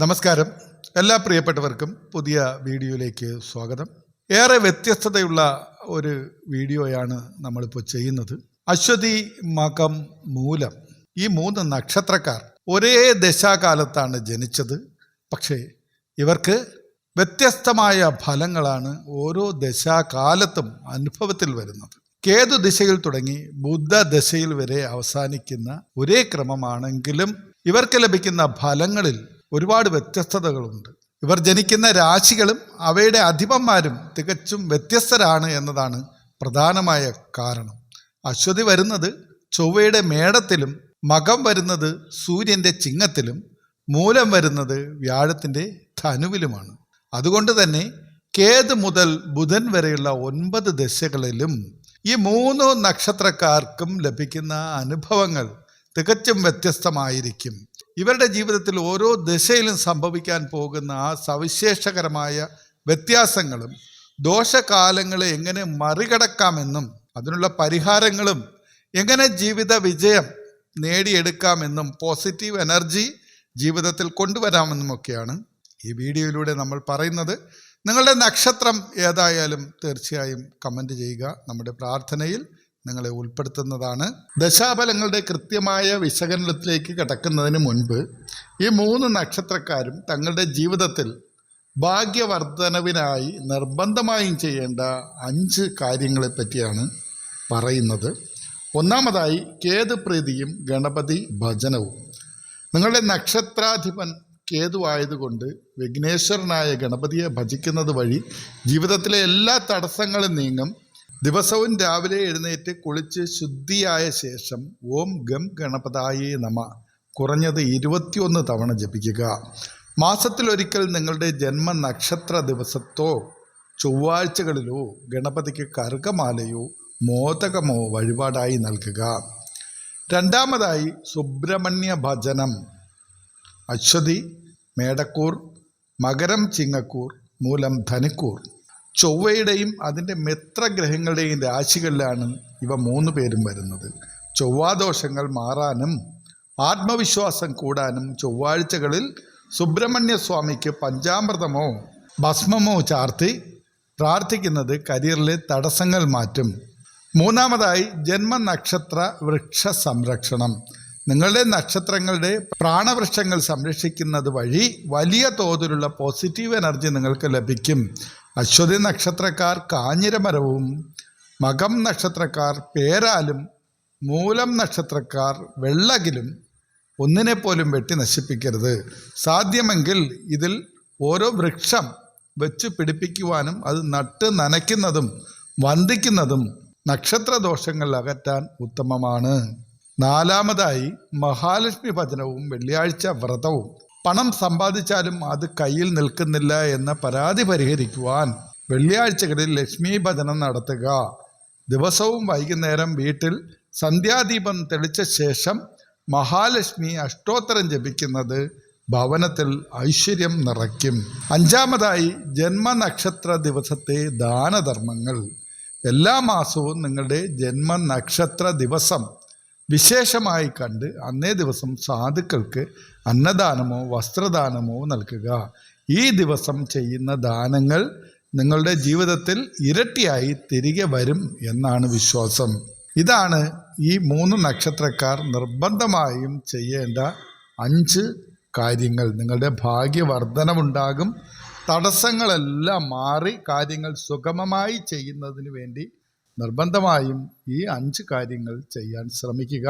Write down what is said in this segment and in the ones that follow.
നമസ്കാരം. എല്ലാ പ്രിയപ്പെട്ടവർക്കും പുതിയ വീഡിയോയിലേക്ക് സ്വാഗതം. ഏറെ വ്യത്യസ്തതയുള്ള ഒരു വീഡിയോയാണ് നമ്മളിപ്പോൾ ചെയ്യുന്നത്. അശ്വതി, മകം, മൂലം ഈ 3 നക്ഷത്രക്കാർ ഒരേ ദശാകാലത്താണ് ജനിച്ചത്. പക്ഷേ ഇവർക്ക് വ്യത്യസ്തമായ ഫലങ്ങളാണ് ഓരോ ദശാകാലത്തും അനുഭവത്തിൽ വരുന്നത്. കേതു ദിശയിൽ തുടങ്ങി ബുധ ദശയിൽ വരെ അവസാനിക്കുന്ന ഒരേ ക്രമമാണെങ്കിലും ഇവർക്ക് ലഭിക്കുന്ന ഫലങ്ങളിൽ ഒരുപാട് വ്യത്യസ്തതകളുണ്ട്. ഇവർ ജനിക്കുന്ന രാശികളും അവയുടെ അധിപന്മാരും തികച്ചും വ്യത്യസ്തരാണ് എന്നതാണ് പ്രധാനമായ കാരണം. അശ്വതി വരുന്നത് ചൊവ്വയുടെ മേടത്തിലും, മകം വരുന്നത് സൂര്യൻ്റെ ചിങ്ങത്തിലും, മൂലം വരുന്നത് വ്യാഴത്തിൻ്റെ ധനുവിലുമാണ്. അതുകൊണ്ട് തന്നെ കേതു മുതൽ ബുധൻ വരെയുള്ള 9 ദശകളിലും ഈ 3 നക്ഷത്രക്കാർക്കും ലഭിക്കുന്ന അനുഭവങ്ങൾ തികച്ചും വ്യത്യസ്തമായിരിക്കും. ഇവരുടെ ജീവിതത്തിൽ ഓരോ ദശയിലും സംഭവിക്കാൻ പോകുന്ന ആ സവിശേഷകരമായ വ്യത്യാസങ്ങളും ദോഷകാലങ്ങളെ എങ്ങനെ മറികടക്കാമെന്നും അതിനുള്ള പരിഹാരങ്ങളും എങ്ങനെ ജീവിത വിജയം നേടിയെടുക്കാമെന്നും പോസിറ്റീവ് എനർജി ജീവിതത്തിൽ കൊണ്ടുവരാമെന്നുമൊക്കെയാണ് ഈ വീഡിയോയിലൂടെ നമ്മൾ പറയുന്നത്. നിങ്ങളുടെ നക്ഷത്രം ഏതായാലും തീർച്ചയായും കമൻറ്റ് ചെയ്യുക. നമ്മുടെ പ്രാർത്ഥനയിൽ നിങ്ങളെ ഉൾപ്പെടുത്തുന്നതാണ്. ദശാഫലങ്ങളുടെ കൃത്യമായ വിശകലനത്തിലേക്ക് കടക്കുന്നതിന് മുൻപ് ഈ 3 നക്ഷത്രക്കാരും തങ്ങളുടെ ജീവിതത്തിൽ ഭാഗ്യവർദ്ധനവിനായി നിർബന്ധമായും ചെയ്യേണ്ട 5 കാര്യങ്ങളെ പറ്റിയാണ് പറയുന്നത്. ഒന്നാമതായി കേതുപ്രീതിയും ഗണപതി ഭജനവും. നിങ്ങളുടെ നക്ഷത്രാധിപൻ കേതു ആയതുകൊണ്ട് വിഘ്നേശ്വരനായ ഗണപതിയെ ഭജിക്കുന്നത് വഴി ജീവിതത്തിലെ എല്ലാ തടസ്സങ്ങളും നീങ്ങും. ദിവസവും രാവിലെ എഴുന്നേറ്റ് കുളിച്ച് ശുദ്ധിയായ ശേഷം ഓം ഗം ഗണപതായേ നമ കുറഞ്ഞത് 21 തവണ ജപിക്കുക. മാസത്തിലൊരിക്കൽ നിങ്ങളുടെ ജന്മനക്ഷത്ര ദിവസത്തോ ചൊവ്വാഴ്ചകളിലോ ഗണപതിക്ക് കറുകമാലയോ മോദകമോ വഴിപാടായി നൽകുക. രണ്ടാമതായി സുബ്രഹ്മണ്യ ഭജനം. അശ്വതി മേടക്കൂർ, മകരം ചിങ്ങക്കൂർ, മൂലം ധനുക്കൂർ. ചൊവ്വയുടെയും അതിൻ്റെ മിത്രഗ്രഹങ്ങളുടെയും രാശികളിലാണ് ഇവ 3 പേരും വരുന്നത്. ചൊവ്വാദോഷങ്ങൾ മാറാനും ആത്മവിശ്വാസം കൂടാനും ചൊവ്വാഴ്ചകളിൽ സുബ്രഹ്മണ്യ സ്വാമിക്ക് പഞ്ചാമൃതമോ ഭസ്മമോ ചാർത്തി പ്രാർത്ഥിക്കുന്നത് കരിയറിലെ തടസ്സങ്ങൾ മാറ്റും. മൂന്നാമതായി ജന്മനക്ഷത്ര വൃക്ഷ സംരക്ഷണം. നിങ്ങളുടെ നക്ഷത്രങ്ങളുടെ പ്രാണവൃക്ഷങ്ങൾ സംരക്ഷിക്കുന്നത് വഴി വലിയ തോതിലുള്ള പോസിറ്റീവ് എനർജി നിങ്ങൾക്ക് ലഭിക്കും. അശ്വതി നക്ഷത്രക്കാർ കാഞ്ഞിരമരവും, മകം നക്ഷത്രക്കാർ പേരാലും, മൂലം നക്ഷത്രക്കാർ വെള്ളകിലും ഒന്നിനെപ്പോലും വെട്ടി നശിപ്പിക്കരുത്. സാധ്യമെങ്കിൽ ഇതിൽ ഓരോ വൃക്ഷം വെച്ച് പിടിപ്പിക്കുവാനും അത് നട്ട് നനയ്ക്കുന്നതും വന്ദിക്കുന്നതും നക്ഷത്രദോഷങ്ങൾ അകറ്റാൻ ഉത്തമമാണ്. നാലാമതായി മഹാലക്ഷ്മി ഭജനവും വെള്ളിയാഴ്ച വ്രതവും. പണം സമ്പാദിച്ചാലും അത് കയ്യിൽ നിൽക്കുന്നില്ല എന്ന പരാതി പരിഹരിക്കുവാൻ വെള്ളിയാഴ്ചകളിൽ ലക്ഷ്മി ഭജനം നടത്തുക. ദിവസവും വൈകുന്നേരം വീട്ടിൽ സന്ധ്യാദീപം തെളിച്ച ശേഷം മഹാലക്ഷ്മി അഷ്ടോത്തരം ജപിക്കുന്നത് ഭവനത്തിൽ ഐശ്വര്യം നിറയ്ക്കും. അഞ്ചാമതായി ജന്മനക്ഷത്ര ദിവസത്തെ ദാനധർമ്മങ്ങൾ. എല്ലാ മാസവും നിങ്ങളുടെ ജന്മനക്ഷത്ര ദിവസം വിശേഷമായി കണ്ട് അന്നേ ദിവസം സാധുക്കൾക്ക് അന്നദാനമോ വസ്ത്രദാനമോ നൽകുക. ഈ ദിവസം ചെയ്യുന്ന ദാനങ്ങൾ നിങ്ങളുടെ ജീവിതത്തിൽ ഇരട്ടിയായി തിരികെ വരും എന്നാണ് വിശ്വാസം. ഇതാണ് ഈ 3 നക്ഷത്രക്കാർ നിർബന്ധമായും ചെയ്യേണ്ട 5 കാര്യങ്ങൾ. നിങ്ങളുടെ ഭാഗ്യവർദ്ധനവുണ്ടാകും. തടസ്സങ്ങളെല്ലാം മാറി കാര്യങ്ങൾ സുഗമമായി ചെയ്യുന്നതിന് വേണ്ടി നിർബന്ധമായും ഈ 5 കാര്യങ്ങൾ ചെയ്യാൻ ശ്രമിക്കുക.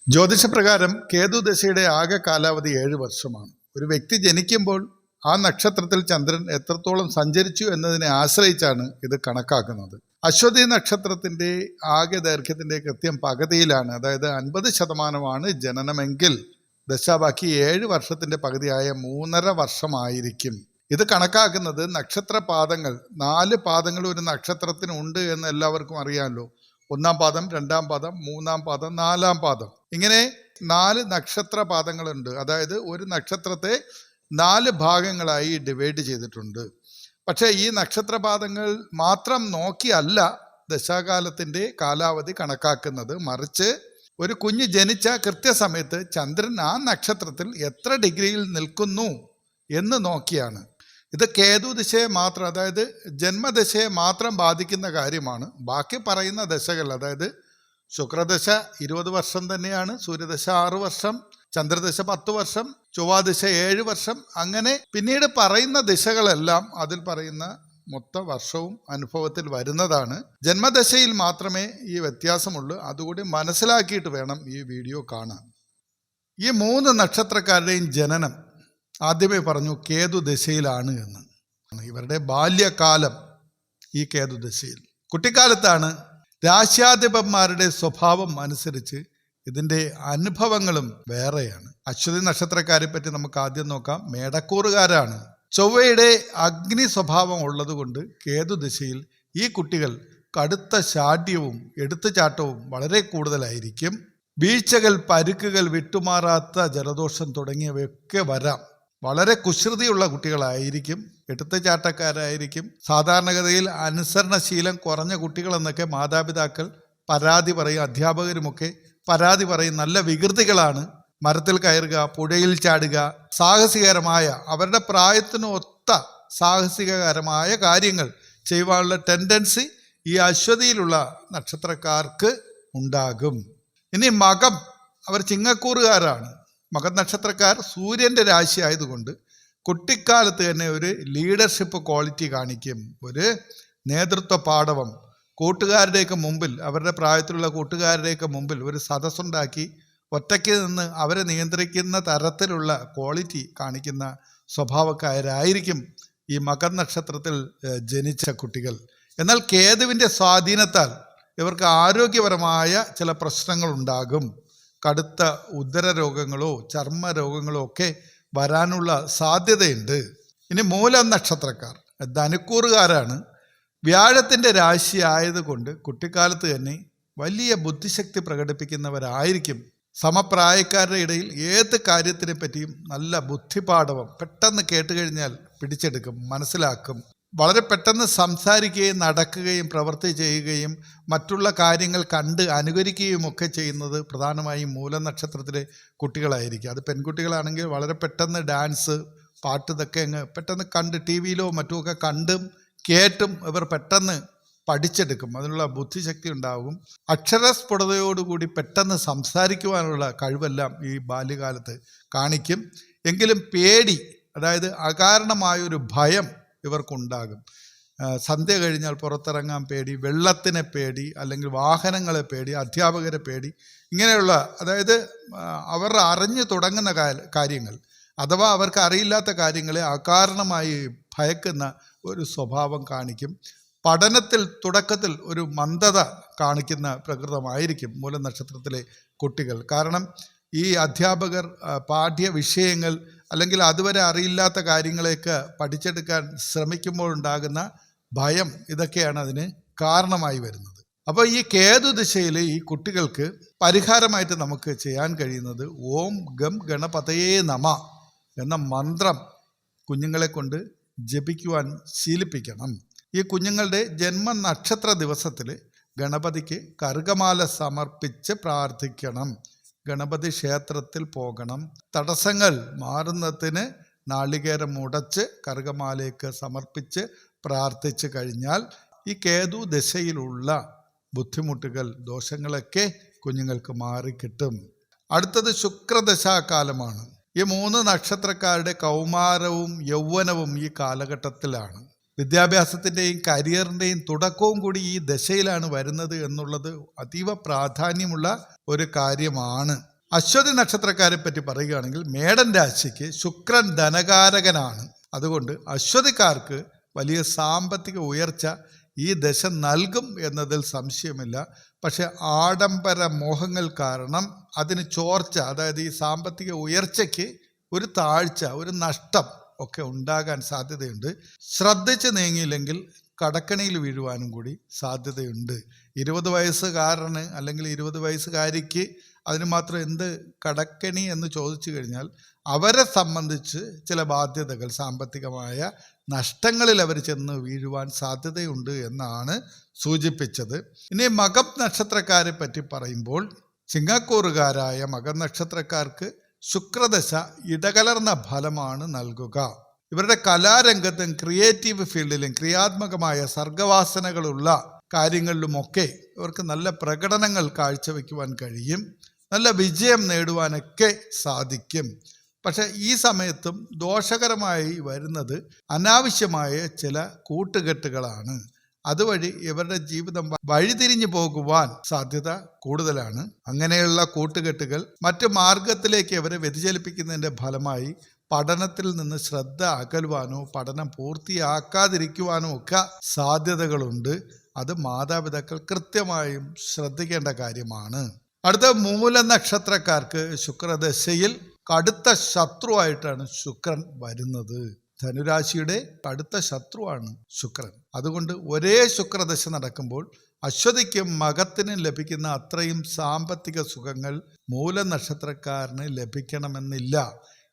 ജ്യോതിഷപ്രകാരം കേതുദശയുടെ ആകെ കാലാവധി 7 വർഷമാണ്. ഒരു വ്യക്തി ജനിക്കുമ്പോൾ ആ നക്ഷത്രത്തിൽ ചന്ദ്രൻ എത്രത്തോളം സഞ്ചരിച്ചു എന്നതിനെ ആശ്രയിച്ചാണ് ഇത് കണക്കാക്കുന്നത്. അശ്വതി നക്ഷത്രത്തിൻ്റെ ആകെ ദൈർഘ്യത്തിൻ്റെ കൃത്യം പകുതിയിലാണ്, അതായത് 50% ജനനമെങ്കിൽ ദശ ബാക്കി 7 വർഷത്തിൻ്റെ പകുതിയായ 3.5 വർഷമായിരിക്കും. ഇത് കണക്കാക്കുന്നത് നക്ഷത്രപാദങ്ങൾ 4 പാദങ്ങൾ ഒരു നക്ഷത്രത്തിന് ഉണ്ട് എന്ന് എല്ലാവർക്കും അറിയാമല്ലോ. 1-ാം പാദം, 2-ാം പാദം, 3-ാം പാദം, 4-ാം പാദം, ഇങ്ങനെ 4 നക്ഷത്രപാദങ്ങളുണ്ട്. അതായത് ഒരു നക്ഷത്രത്തെ 4 ഭാഗങ്ങളായി ഡിവൈഡ് ചെയ്തിട്ടുണ്ട്. പക്ഷേ ഈ നക്ഷത്രപാദങ്ങൾ മാത്രം നോക്കിയല്ല ദശാകാലത്തിൻ്റെ കാലാവധി കണക്കാക്കുന്നത്. മറിച്ച് ഒരു കുഞ്ഞ് ജനിച്ച കൃത്യസമയത്ത് ചന്ദ്രൻ ആ നക്ഷത്രത്തിൽ എത്ര ഡിഗ്രിയിൽ നിൽക്കുന്നു എന്ന് നോക്കിയാണ്. ഇത് കേതു ദശയെ മാത്രം, അതായത് ജന്മദശയെ മാത്രം ബാധിക്കുന്ന കാര്യമാണ്. ബാക്കി പറയുന്ന ദശകൾ, അതായത് ശുക്രദശ 20 വർഷം തന്നെയാണ്, സൂര്യദശ 6 വർഷം, ചന്ദ്രദശ 10 വർഷം, ചൊവ്വാദശ 7 വർഷം, അങ്ങനെ പിന്നീട് പറയുന്ന ദിശകളെല്ലാം അതിൽ പറയുന്ന മൊത്ത വർഷവും അനുഭവത്തിൽ വരുന്നതാണ്. ജന്മദശയിൽ മാത്രമേ ഈ വ്യത്യാസമുള്ളൂ. അതുകൂടി മനസ്സിലാക്കിയിട്ട് വേണം ഈ വീഡിയോ കാണാൻ. ഈ 3 നക്ഷത്രക്കാരുടെയും ജനനം ആദ്യമേ പറഞ്ഞു കേതു ദശയിലാണ് എന്ന്. ഇവരുടെ ബാല്യകാലം ഈ കേതു ദശയിൽ. കുട്ടിക്കാലത്താണ് രാശ്യാധിപന്മാരുടെ സ്വഭാവം അനുസരിച്ച് ഇതിൻ്റെ അനുഭവങ്ങളും വേറെയാണ്. അശ്വതി നക്ഷത്രക്കാരെ പറ്റി നമുക്ക് ആദ്യം നോക്കാം. മേടക്കൂറുകാരാണ്. ചൊവ്വയുടെ അഗ്നി സ്വഭാവം ഉള്ളതുകൊണ്ട് കേതു ദിശയിൽ ഈ കുട്ടികൾ കടുത്ത ശാഠ്യവും എടുത്തുചാട്ടവും വളരെ കൂടുതലായിരിക്കും. വീഴ്ചകൾ, പരുക്കുകൾ, വിട്ടുമാറാത്ത ജലദോഷം തുടങ്ങിയവയൊക്കെ വരാം. വളരെ കുസൃതിയുള്ള കുട്ടികളായിരിക്കും, എടുത്തുചാട്ടക്കാരായിരിക്കും. സാധാരണഗതിയിൽ അനുസരണശീലം കുറഞ്ഞ കുട്ടികളെന്നൊക്കെ മാതാപിതാക്കൾ പരാതി പറയും, അധ്യാപകരുമൊക്കെ പരാതി പറയും. നല്ല വികൃതികളാണ്. മരത്തിൽ കയറുക, പുഴയിൽ ചാടുക, സാഹസികരമായ, അവരുടെ പ്രായത്തിന് ഒത്ത സാഹസികകരമായ കാര്യങ്ങൾ ചെയ്യുവാനുള്ള ടെൻഡൻസി ഈ അശ്വതിയിലുള്ള നക്ഷത്രക്കാർക്ക് ഉണ്ടാകും. ഇനി മകം, അവർ ചിങ്ങക്കൂറുകാരാണ്. മകം നക്ഷത്രക്കാർ സൂര്യൻ്റെ രാശി ആയതുകൊണ്ട് കുട്ടിക്കാലത്ത് തന്നെ ഒരു ലീഡർഷിപ്പ് ക്വാളിറ്റി കാണിക്കും, ഒരു നേതൃത്വ പാടവം. കൂട്ടുകാരുടെയൊക്കെ മുമ്പിൽ, അവരുടെ പ്രായത്തിലുള്ള കൂട്ടുകാരുടെയൊക്കെ മുമ്പിൽ ഒരു സദസ്സുണ്ടാക്കി ഒറ്റയ്ക്ക് നിന്ന് അവരെ നിയന്ത്രിക്കുന്ന തരത്തിലുള്ള ക്വാളിറ്റി കാണിക്കുന്ന സ്വഭാവക്കാരായിരിക്കും ഈ മകർ നക്ഷത്രത്തിൽ ജനിച്ച കുട്ടികൾ. എന്നാൽ കേതുവിൻ്റെ സ്വാധീനത്താൽ ഇവർക്ക് ആരോഗ്യപരമായ ചില പ്രശ്നങ്ങളുണ്ടാകും. കടുത്ത ഉദര രോഗങ്ങളോ ചർമ്മ രോഗങ്ങളോ ഒക്കെ വരാനുള്ള സാധ്യതയുണ്ട്. ഇനി മൂലം നക്ഷത്രക്കാർ ധനുക്കൂറുകാരാണ്. വ്യാഴത്തിൻ്റെ രാശി ആയതുകൊണ്ട് കുട്ടിക്കാലത്ത് തന്നെ വലിയ ബുദ്ധിശക്തി പ്രകടിപ്പിക്കുന്നവരായിരിക്കും. സമപ്രായക്കാരുടെ ഇടയിൽ ഏത് കാര്യത്തിനെ പറ്റിയും നല്ല ബുദ്ധിപാഠവം, പെട്ടെന്ന് കേട്ടുകഴിഞ്ഞാൽ പിടിച്ചെടുക്കും, മനസ്സിലാക്കും. വളരെ പെട്ടെന്ന് സംസാരിക്കുകയും നടക്കുകയും പ്രവൃത്തി ചെയ്യുകയും മറ്റുള്ള കാര്യങ്ങൾ കണ്ട് അനുകരിക്കുകയും ഒക്കെ ചെയ്യുന്നത് പ്രധാനമായും മൂലം നക്ഷത്രത്തിലെ കുട്ടികളായിരിക്കും. അത് പെൺകുട്ടികളാണെങ്കിൽ വളരെ പെട്ടെന്ന് ഡാൻസ്, പാട്ട്, ഇതൊക്കെ അങ്ങ് പെട്ടെന്ന് കണ്ട് ടി വിയിലോ മറ്റുമൊക്കെ കണ്ടും കേട്ടും ഇവർ പെട്ടെന്ന് പഠിച്ചെടുക്കും. അതിനുള്ള ബുദ്ധിശക്തി ഉണ്ടാകും. അക്ഷരസ്ഫുടതയോടുകൂടി പെട്ടെന്ന് സംസാരിക്കുവാനുള്ള കഴിവെല്ലാം ഈ ബാല്യകാലത്ത് കാണിക്കും. എങ്കിലും പേടി, അതായത് അകാരണമായൊരു ഭയം ഇവർക്കുണ്ടാകും. സന്ധ്യ കഴിഞ്ഞാൽ പുറത്തിറങ്ങാൻ പേടി, വെള്ളത്തിനെ പേടി, അല്ലെങ്കിൽ വാഹനങ്ങളെ പേടി, അധ്യാപകരെ പേടി, ഇങ്ങനെയുള്ള, അതായത് അവർ അറിഞ്ഞു തുടങ്ങുന്ന കാര്യങ്ങൾ അഥവാ അവർക്ക് അറിയില്ലാത്ത കാര്യങ്ങളെ അകാരണമായി ഭയക്കുന്ന ഒരു സ്വഭാവം കാണിക്കും. പഠനത്തിൽ തുടക്കത്തിൽ ഒരു മന്ദത കാണിക്കുന്ന പ്രകൃതമായിരിക്കും മൂലം നക്ഷത്രത്തിലെ കുട്ടികൾ. കാരണം ഈ അധ്യാപകർ പാഠ്യ വിഷയങ്ങൾ അല്ലെങ്കിൽ അതുവരെ അറിയില്ലാത്ത കാര്യങ്ങളെയൊക്കെ പഠിച്ചെടുക്കാൻ ശ്രമിക്കുമ്പോൾ ഉണ്ടാകുന്ന ഭയം, ഇതൊക്കെയാണ് അതിന് കാരണമായി വരുന്നത്. അപ്പോൾ ഈ കേതു ദിശയിൽ ഈ കുട്ടികൾക്ക് പരിഹാരമായിട്ട് നമുക്ക് ചെയ്യാൻ കഴിയുന്നത് ഓം ഗം ഗണപതയേ നമ എന്ന മന്ത്രം കുഞ്ഞുങ്ങളെ കൊണ്ട് ജപിക്കുവാൻ ശീലിപ്പിക്കണം. ഈ കുഞ്ഞുങ്ങളുടെ ജന്മനക്ഷത്ര ദിവസത്തിൽ ഗണപതിക്ക് കറുകമാല സമർപ്പിച്ച് പ്രാർത്ഥിക്കണം. ഗണപതി ക്ഷേത്രത്തിൽ പോകണം. തടസ്സങ്ങൾ മാറുന്നതിന് നാളികേരം ഉടച്ച് കറുകമാലയ്ക്ക് സമർപ്പിച്ച് പ്രാർത്ഥിച്ചു കഴിഞ്ഞാൽ ഈ കേതു ദശയിലുള്ള ബുദ്ധിമുട്ടുകൾ, ദോഷങ്ങളൊക്കെ കുഞ്ഞുങ്ങൾക്ക് മാറിക്കിട്ടും. അടുത്തത് ശുക്രദശാകാലമാണ്. ഈ 3 നക്ഷത്രക്കാരുടെ കൗമാരവും യൗവനവും ഈ കാലഘട്ടത്തിലാണ്. വിദ്യാഭ്യാസത്തിൻ്റെയും കരിയറിൻ്റെയും തുടക്കവും കൂടി ഈ ദശയിലാണ് വരുന്നത് എന്നുള്ളത് അതീവ പ്രാധാന്യമുള്ള ഒരു കാര്യമാണ്. അശ്വതി നക്ഷത്രക്കാരെ പറ്റി പറയുകയാണെങ്കിൽ മേടൻ രാശിക്ക് ശുക്രൻ ധനകാരകനാണ്. അതുകൊണ്ട് അശ്വതിക്കാർക്ക് വലിയ സാമ്പത്തിക ഉയർച്ച ഈ ദശ നൽകും എന്നതിൽ സംശയമില്ല. പക്ഷെ ആഡംബര മോഹങ്ങൾ കാരണം അതിന് ചോർച്ച, അതായത് ഈ സാമ്പത്തിക ഉയർച്ചയ്ക്ക് ഒരു താഴ്ച, ഒരു നഷ്ടം ഒക്കെ ഉണ്ടാകാൻ സാധ്യതയുണ്ട്. ശ്രദ്ധിച്ച് നീങ്ങിയില്ലെങ്കിൽ കടക്കണിയിൽ വീഴുവാനും കൂടി സാധ്യതയുണ്ട്. 20 വയസ്സുകാരന് അല്ലെങ്കിൽ 20 വയസ്സുകാരിക്ക് അതിന് മാത്രം എന്ത് കടക്കണി എന്ന് ചോദിച്ചു കഴിഞ്ഞാൽ അവരെ സംബന്ധിച്ച് ചില ബാധ്യതകൾ, സാമ്പത്തികമായ നഷ്ടങ്ങളിൽ അവർ ചെന്ന് വീഴുവാൻ സാധ്യതയുണ്ട് എന്നാണ് സൂചിപ്പിച്ചത്. ഇനി മകം നക്ഷത്രക്കാരെ പറ്റി പറയുമ്പോൾ ചിങ്ങക്കൂറുകാരായ മകം നക്ഷത്രക്കാർക്ക് ശുക്രദശ ഇടകലർന്ന ഫലമാണ് നൽകുക. ഇവരുടെ കലാരംഗത്തും ക്രിയേറ്റീവ് ഫീൽഡിലും ക്രിയാത്മകമായ സർഗവാസനകളുള്ള കാര്യങ്ങളിലുമൊക്കെ ഇവർക്ക് നല്ല പ്രകടനങ്ങൾ കാഴ്ചവെക്കുവാൻ കഴിയും. നല്ല വിജയം നേടുവാനൊക്കെ സാധിക്കും. പക്ഷെ ഈ സമയത്തും ദോഷകരമായി വരുന്നത് അനാവശ്യമായ ചില കൂട്ടുകെട്ടുകളാണ്. അതുവഴി ഇവരുടെ ജീവിതം വഴിതിരിഞ്ഞു പോകുവാൻ സാധ്യത കൂടുതലാണ്. അങ്ങനെയുള്ള കൂട്ടുകെട്ടുകൾ മറ്റു മാർഗത്തിലേക്ക് ഇവരെ വ്യതിചലിപ്പിക്കുന്നതിൻ്റെ ഫലമായി പഠനത്തിൽ നിന്ന് ശ്രദ്ധ അകലുവാനോ പഠനം പൂർത്തിയാക്കാതിരിക്കുവാനോ ഒക്കെ സാധ്യതകളുണ്ട്. അത് മാതാപിതാക്കൾ കൃത്യമായും ശ്രദ്ധിക്കേണ്ട കാര്യമാണ്. അടുത്ത മൂലനക്ഷത്രക്കാർക്ക് ശുക്രദശയിൽ കടുത്ത ശത്രുവായിട്ടാണ് ശുക്രൻ വരുന്നത്. ധനുരാശിയുടെ കടുത്ത ശത്രുവാണ് ശുക്രൻ. അതുകൊണ്ട് ഒരേ ശുക്രദശ നടക്കുമ്പോൾ അശ്വതിക്കും മകത്തിനും ലഭിക്കുന്ന അത്രയും സാമ്പത്തിക സുഖങ്ങൾ മൂലനക്ഷത്രക്കാരന് ലഭിക്കണമെന്നില്ല.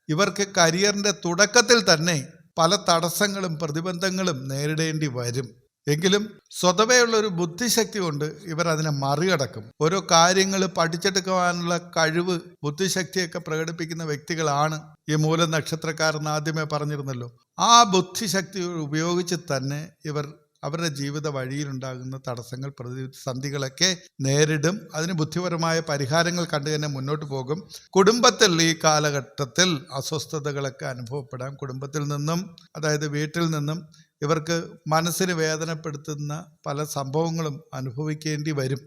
ഇവർക്ക് കരിയറിന്റെ തുടക്കത്തിൽ തന്നെ പല തടസ്സങ്ങളും പ്രതിബന്ധങ്ങളും നേരിടേണ്ടി വരും. എങ്കിലും സ്വതവേയുള്ള ഒരു ബുദ്ധിശക്തി കൊണ്ട് ഇവർ അതിനെ മറികടക്കും. ഓരോ കാര്യങ്ങൾ പഠിച്ചെടുക്കുവാനുള്ള കഴിവ്, ബുദ്ധിശക്തിയൊക്കെ പ്രകടിപ്പിക്കുന്ന വ്യക്തികളാണ് ഈ മൂലനക്ഷത്രക്കാരെന്ന് ആദ്യമേ പറഞ്ഞിരുന്നല്ലോ. ആ ബുദ്ധിശക്തി ഉപയോഗിച്ച് തന്നെ ഇവർ അവരുടെ ജീവിത വഴിയിലുണ്ടാകുന്ന തടസ്സങ്ങൾ, പ്രതിസന്ധികളൊക്കെ നേരിടും. അതിന് ബുദ്ധിപരമായ പരിഹാരങ്ങൾ കണ്ടു തന്നെ മുന്നോട്ട് പോകും. കുടുംബത്തിൽ ഈ കാലഘട്ടത്തിൽ അസ്വസ്ഥതകളൊക്കെ അനുഭവപ്പെടാം. കുടുംബത്തിൽ നിന്നും, അതായത് വീട്ടിൽ നിന്നും ഇവർക്ക് മനസ്സിന് വേദനപ്പെടുത്തുന്ന പല സംഭവങ്ങളും അനുഭവിക്കേണ്ടി വരും.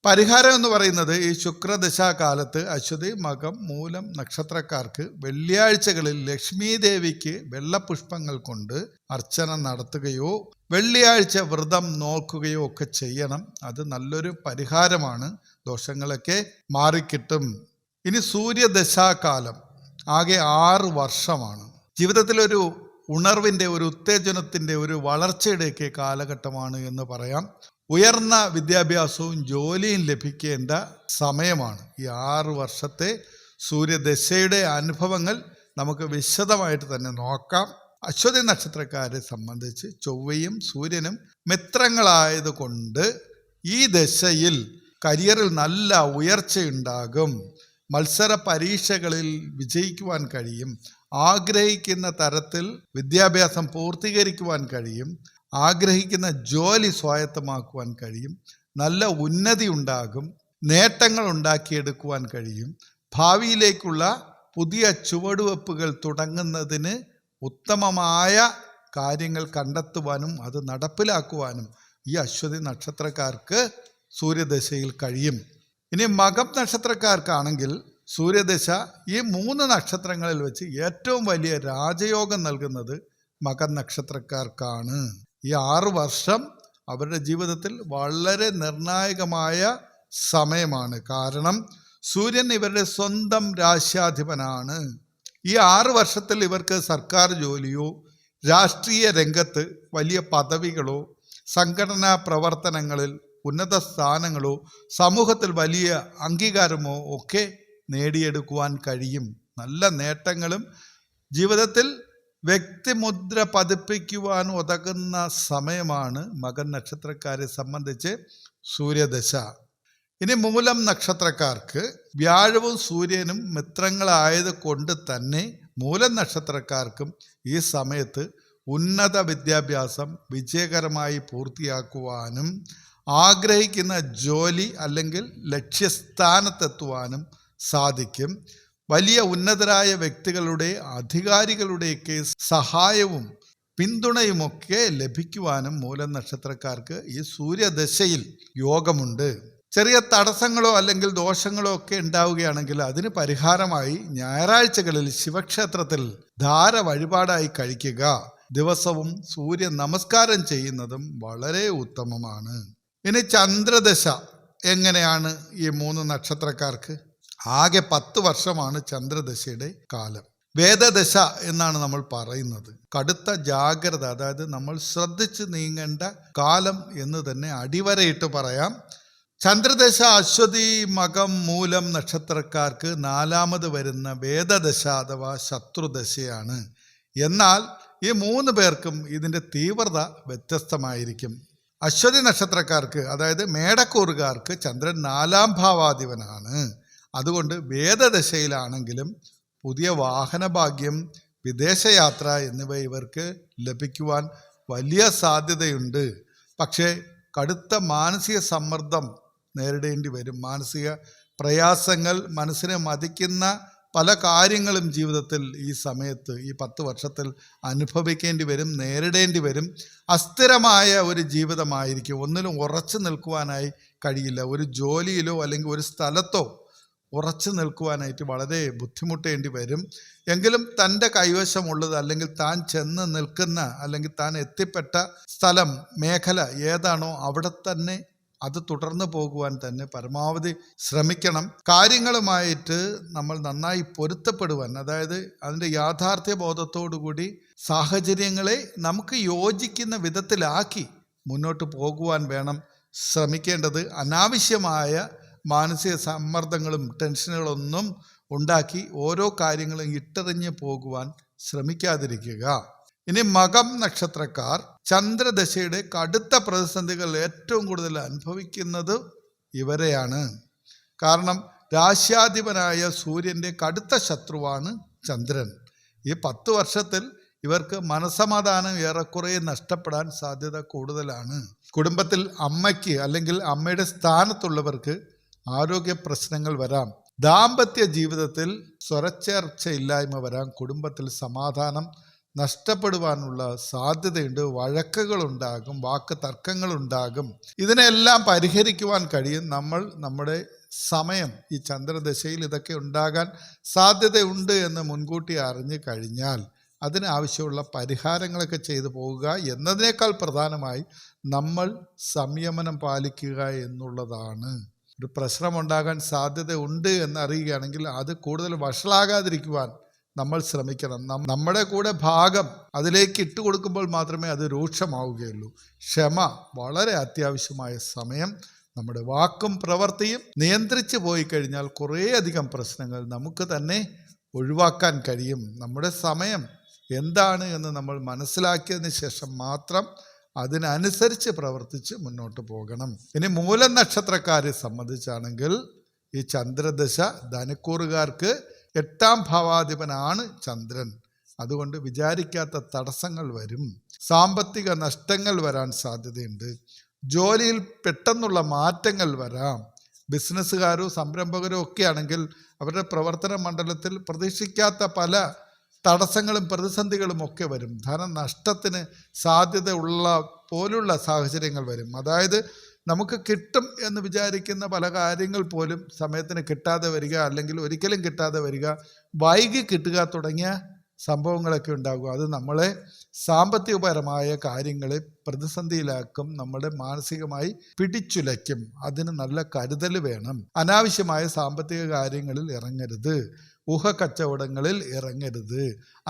പരിഹാരം എന്ന് പറയുന്നത് ഈ ശുക്രദശാകാലത്ത് അശ്വതി, മകം, മൂലം നക്ഷത്രക്കാർക്ക് വെള്ളിയാഴ്ചകളിൽ ലക്ഷ്മി ദേവിക്ക് വെള്ളപുഷ്പങ്ങൾ കൊണ്ട് അർച്ചന നടത്തുകയോ വെള്ളിയാഴ്ച വ്രതം നോക്കുകയോ ഒക്കെ ചെയ്യണം. അത് നല്ലൊരു പരിഹാരമാണ്. ദോഷങ്ങളൊക്കെ മാറിക്കിട്ടും. ഇനി സൂര്യദശാകാലം ആകെ 6 വർഷമാണ്. ജീവിതത്തിലൊരു ഉണർവിൻ്റെ, ഒരു ഉത്തേജനത്തിൻ്റെ, ഒരു വളർച്ചയുടെയൊക്കെ കാലഘട്ടമാണ് എന്ന് പറയാം. ഉയർന്ന വിദ്യാഭ്യാസവും ജോലിയും ലഭിക്കേണ്ട സമയമാണ്. ഈ 6 വർഷത്തെ സൂര്യദശയുടെ അനുഭവങ്ങൾ നമുക്ക് വിശദമായിട്ട് തന്നെ നോക്കാം. അശ്വതി നക്ഷത്രക്കാരെ സംബന്ധിച്ച് ചൊവ്വയും സൂര്യനും മിത്രങ്ങളായതുകൊണ്ട് ഈ ദശയിൽ കരിയറിൽ നല്ല ഉയർച്ചയുണ്ടാകും. മത്സര പരീക്ഷകളിൽ വിജയിക്കുവാൻ കഴിയും. ആഗ്രഹിക്കുന്ന തരത്തിൽ വിദ്യാഭ്യാസം പൂർത്തീകരിക്കുവാൻ കഴിയും. ആഗ്രഹിക്കുന്ന ജോലി സ്വായത്തമാക്കുവാൻ കഴിയും. നല്ല ഉന്നതി ഉണ്ടാകും. നേട്ടങ്ങൾ ഉണ്ടാക്കിയെടുക്കുവാൻ കഴിയും. ഭാവിയിലേക്കുള്ള പുതിയ ചുവടുവെപ്പുകൾ തുടങ്ങുന്നതിന് ഉത്തമമായ കാര്യങ്ങൾ കണ്ടെത്തുവാനും അത് നടപ്പിലാക്കുവാനും ഈ അശ്വതി നക്ഷത്രക്കാർക്ക് സൂര്യദശയിൽ കഴിയും. ഇനി മകം നക്ഷത്രക്കാർക്കാണെങ്കിൽ സൂര്യദശ ഈ 3 നക്ഷത്രങ്ങളിൽ വെച്ച് ഏറ്റവും വലിയ രാജയോഗം നൽകുന്നത് മകം നക്ഷത്രക്കാർക്കാണ്. ഈ 6 വർഷം അവരുടെ ജീവിതത്തിൽ വളരെ നിർണായകമായ സമയമാണ്. കാരണം സൂര്യൻ ഇവരുടെ സ്വന്തം രാശ്യാധിപനാണ്. ഈ 6 വർഷത്തിൽ ഇവർക്ക് സർക്കാർ ജോലിയോ രാഷ്ട്രീയ രംഗത്ത് വലിയ പദവികളോ സംഘടനാ പ്രവർത്തനങ്ങളിൽ ഉന്നത സ്ഥാനങ്ങളോ സമൂഹത്തിൽ വലിയ അംഗീകാരമോ ഒക്കെ നേടിയെടുക്കുവാൻ കഴിയും. നല്ല നേട്ടങ്ങളും ജീവിതത്തിൽ വ്യക്തിമുദ്ര പതിപ്പിക്കുവാൻ ഉതകുന്ന സമയമാണ് മകൻ നക്ഷത്രക്കാരെ സംബന്ധിച്ച് സൂര്യദശ. ഇനി മൂലം നക്ഷത്രക്കാർക്ക് വ്യാഴവും സൂര്യനും മിത്രങ്ങളായത് കൊണ്ട് തന്നെ മൂലം നക്ഷത്രക്കാർക്കും ഈ സമയത്ത് ഉന്നത വിദ്യാഭ്യാസം വിജയകരമായി പൂർത്തിയാക്കുവാനും ആഗ്രഹിക്കുന്ന ജോലി അല്ലെങ്കിൽ ലക്ഷ്യസ്ഥാനത്തെത്തുവാനും സാധിക്കും. വലിയ ഉന്നതരായ വ്യക്തികളുടെ, അധികാരികളുടെയൊക്കെ സഹായവും പിന്തുണയുമൊക്കെ ലഭിക്കുവാനും മൂലം നക്ഷത്രക്കാർക്ക് ഈ സൂര്യദശയിൽ യോഗമുണ്ട്. ചെറിയ തടസ്സങ്ങളോ അല്ലെങ്കിൽ ദോഷങ്ങളോ ഒക്കെ ഉണ്ടാവുകയാണെങ്കിൽ അതിന് പരിഹാരമായി ഞായറാഴ്ചകളിൽ ശിവക്ഷേത്രത്തിൽ ധാര വഴിപാടായി കഴിക്കുക. ദിവസവും സൂര്യ നമസ്കാരം ചെയ്യുന്നതും വളരെ ഉത്തമമാണ്. ഇനി ചന്ദ്രദശ എങ്ങനെയാണ് ഈ 3 നക്ഷത്രക്കാർക്ക്? ആകെ 10 വർഷമാണ് ചന്ദ്രദശയുടെ കാലം. വേദദശ എന്നാണ് നമ്മൾ പറയുന്നത്. കടുത്ത ജാഗ്രത, അതായത് നമ്മൾ ശ്രദ്ധിച്ച് നീങ്ങേണ്ട കാലം എന്ന് തന്നെ അടിവരയിട്ട് പറയാം. ചന്ദ്രദശ അശ്വതി, മകം, മൂലം നക്ഷത്രക്കാർക്ക് 4ാമത് വരുന്ന വേദദശ അഥവാ ശത്രുദശയാണ്. എന്നാൽ ഈ 3 പേർക്കും ഇതിൻ്റെ തീവ്രത വ്യത്യസ്തമായിരിക്കും. അശ്വതി നക്ഷത്രക്കാർക്ക്, അതായത് മേടക്കൂറുകാർക്ക് ചന്ദ്രൻ 4ാം ഭാവാധിപനാണ്. അതുകൊണ്ട് വേദദശയിലാണെങ്കിലും പുതിയ വാഹനഭാഗ്യം, വിദേശയാത്ര എന്നിവ ഇവർക്ക് ലഭിക്കുവാൻ വലിയ സാധ്യതയുണ്ട്. പക്ഷേ കടുത്ത മാനസിക സമ്മർദ്ദം നേരിടേണ്ടി വരും. മാനസിക പ്രയാസങ്ങൾ, മനസ്സിനെ മതിക്കുന്ന പല കാര്യങ്ങളും ജീവിതത്തിൽ ഈ സമയത്ത്, ഈ 10 വർഷത്തിൽ അനുഭവിക്കേണ്ടി വരും, നേരിടേണ്ടി വരും. അസ്ഥിരമായ ഒരു ജീവിതമായിരിക്കും. ഒന്നിലും ഉറച്ചു നിൽക്കുവാനായി കഴിയില്ല. ഒരു ജോലിയിലോ അല്ലെങ്കിൽ ഒരു സ്ഥലത്തോ ഉറച്ചു നിൽക്കുവാനായിട്ട് വളരെ ബുദ്ധിമുട്ടേണ്ടി വരും. എങ്കിലും തൻ്റെ കൈവശമുള്ളത്, അല്ലെങ്കിൽ താൻ ചെന്ന് നിൽക്കുന്ന, അല്ലെങ്കിൽ താൻ എത്തിപ്പെട്ട സ്ഥലം, മേഖല ഏതാണോ അവിടെ തന്നെ അത് തുടർന്ന് പോകുവാൻ തന്നെ പരമാവധി ശ്രമിക്കണം. കാര്യങ്ങളുമായിട്ട് നമ്മൾ നന്നായി പൊരുത്തപ്പെടുവാൻ, അതായത് അതിൻ്റെ യാഥാർത്ഥ്യ ബോധത്തോടു കൂടി സാഹചര്യങ്ങളെ നമുക്ക് യോജിക്കുന്ന വിധത്തിലാക്കി മുന്നോട്ട് പോകുവാൻ വേണം ശ്രമിക്കേണ്ടത്. അനാവശ്യമായ മാനസിക സമ്മർദ്ദങ്ങളും ടെൻഷനുകളൊന്നും ഉണ്ടാക്കി ഓരോ കാര്യങ്ങളും ഇട്ടെറിഞ്ഞ് പോകുവാൻ ശ്രമിക്കാതിരിക്കുക. ഇനി മകം നക്ഷത്രക്കാർ ചന്ദ്രദശയുടെ കടുത്ത പ്രതിസന്ധികൾ ഏറ്റവും കൂടുതൽ അനുഭവിക്കുന്നത് ഇവരെയാണ്. കാരണം രാശ്യാധിപനായ സൂര്യൻ്റെ കടുത്ത ശത്രുവാണ് ചന്ദ്രൻ. ഈ 10 വർഷത്തിൽ ഇവർക്ക് മനസമാധാനം ഏറെക്കുറെ നഷ്ടപ്പെടാൻ സാധ്യത കൂടുതലാണ്. കുടുംബത്തിൽ അമ്മയ്ക്ക് അല്ലെങ്കിൽ അമ്മയുടെ സ്ഥാനത്തുള്ളവർക്ക് ആരോഗ്യ പ്രശ്നങ്ങൾ വരാം. ദാമ്പത്യ ജീവിതത്തിൽ സ്വരച്ചേർച്ചയില്ലായ്മ വരാം. കുടുംബത്തിൽ സമാധാനം നഷ്ടപ്പെടുവാനുള്ള സാധ്യതയുണ്ട്. വഴക്കുകളുണ്ടാകും, വാക്ക് തർക്കങ്ങളുണ്ടാകും. ഇതിനെല്ലാം പരിഹരിക്കുവാൻ കഴിയും നമ്മുടെ സമയം. ഈ ചന്ദ്രദശയിൽ ഇതൊക്കെ ഉണ്ടാകാൻ സാധ്യതയുണ്ട് എന്ന് മുൻകൂട്ടി അറിഞ്ഞു കഴിഞ്ഞാൽ അതിനാവശ്യമുള്ള പരിഹാരങ്ങളൊക്കെ ചെയ്തു പോവുക എന്നതിനേക്കാൾ പ്രധാനമായി നമ്മൾ സംയമനം പാലിക്കുക എന്നുള്ളതാണ്. ഒരു പ്രശ്നമുണ്ടാകാൻ സാധ്യത ഉണ്ട് എന്നറിയുകയാണെങ്കിൽ അത് കൂടുതൽ വഷളാകാതിരിക്കുവാൻ നമ്മൾ ശ്രമിക്കണം. നമ്മുടെ കൂടെ ഭാഗം അതിലേക്ക് ഇട്ടുകൊടുക്കുമ്പോൾ മാത്രമേ അത് രൂക്ഷമാവുകയുള്ളൂ. ക്ഷമ വളരെ അത്യാവശ്യമായ സമയം. നമ്മുടെ വാക്കും പ്രവൃത്തിയും നിയന്ത്രിച്ചു പോയി കഴിഞ്ഞാൽ കുറേയധികം പ്രശ്നങ്ങൾ നമുക്ക് തന്നെ ഒഴിവാക്കാൻ കഴിയും. നമ്മുടെ സമയം എന്താണ് എന്ന് നമ്മൾ മനസ്സിലാക്കിയതിന് ശേഷം മാത്രം അതിനനുസരിച്ച് പ്രവർത്തിച്ച് മുന്നോട്ട് പോകണം. ഇനി മൂലം നക്ഷത്രക്കാരെ സംബന്ധിച്ചാണെങ്കിൽ ഈ ചന്ദ്രദശ ധനുക്കൂറുകാർക്ക് 8ാം ഭാവാധിപനാണ് ചന്ദ്രൻ. അതുകൊണ്ട് വിചാരിക്കാത്ത തടസ്സങ്ങൾ വരും. സാമ്പത്തിക നഷ്ടങ്ങൾ വരാൻ സാധ്യതയുണ്ട്. ജോലിയിൽ പെട്ടെന്നുള്ള മാറ്റങ്ങൾ വരാം. ബിസിനസ്സുകാരോ സംരംഭകരോ ഒക്കെ ആണെങ്കിൽ അവരുടെ പ്രവർത്തന മണ്ഡലത്തിൽ പ്രതീക്ഷിക്കാത്ത പല തടസ്സങ്ങളും പ്രതിസന്ധികളും ഒക്കെ വരും. ധനനഷ്ടത്തിന് സാധ്യത പോലുള്ള സാഹചര്യങ്ങൾ വരും. അതായത് നമുക്ക് കിട്ടും എന്ന് വിചാരിക്കുന്ന പല കാര്യങ്ങൾ പോലും സമയത്തിന് കിട്ടാതെ വരിക, അല്ലെങ്കിൽ ഒരിക്കലും കിട്ടാതെ വരിക, വൈകി കിട്ടുക തുടങ്ങിയ സംഭവങ്ങളൊക്കെ ഉണ്ടാകും. അത് നമ്മളെ സാമ്പത്തികപരമായ കാര്യങ്ങളെ പ്രതിസന്ധിയിലാക്കും, നമ്മുടെ മാനസികമായി പിടിച്ചുലയ്ക്കും. അതിന് നല്ല കരുതൽ വേണം. അനാവശ്യമായ സാമ്പത്തിക കാര്യങ്ങളിൽ ഇറങ്ങരുത്. ഊഹക്കച്ചവടങ്ങളിൽ ഇറങ്ങരുത്.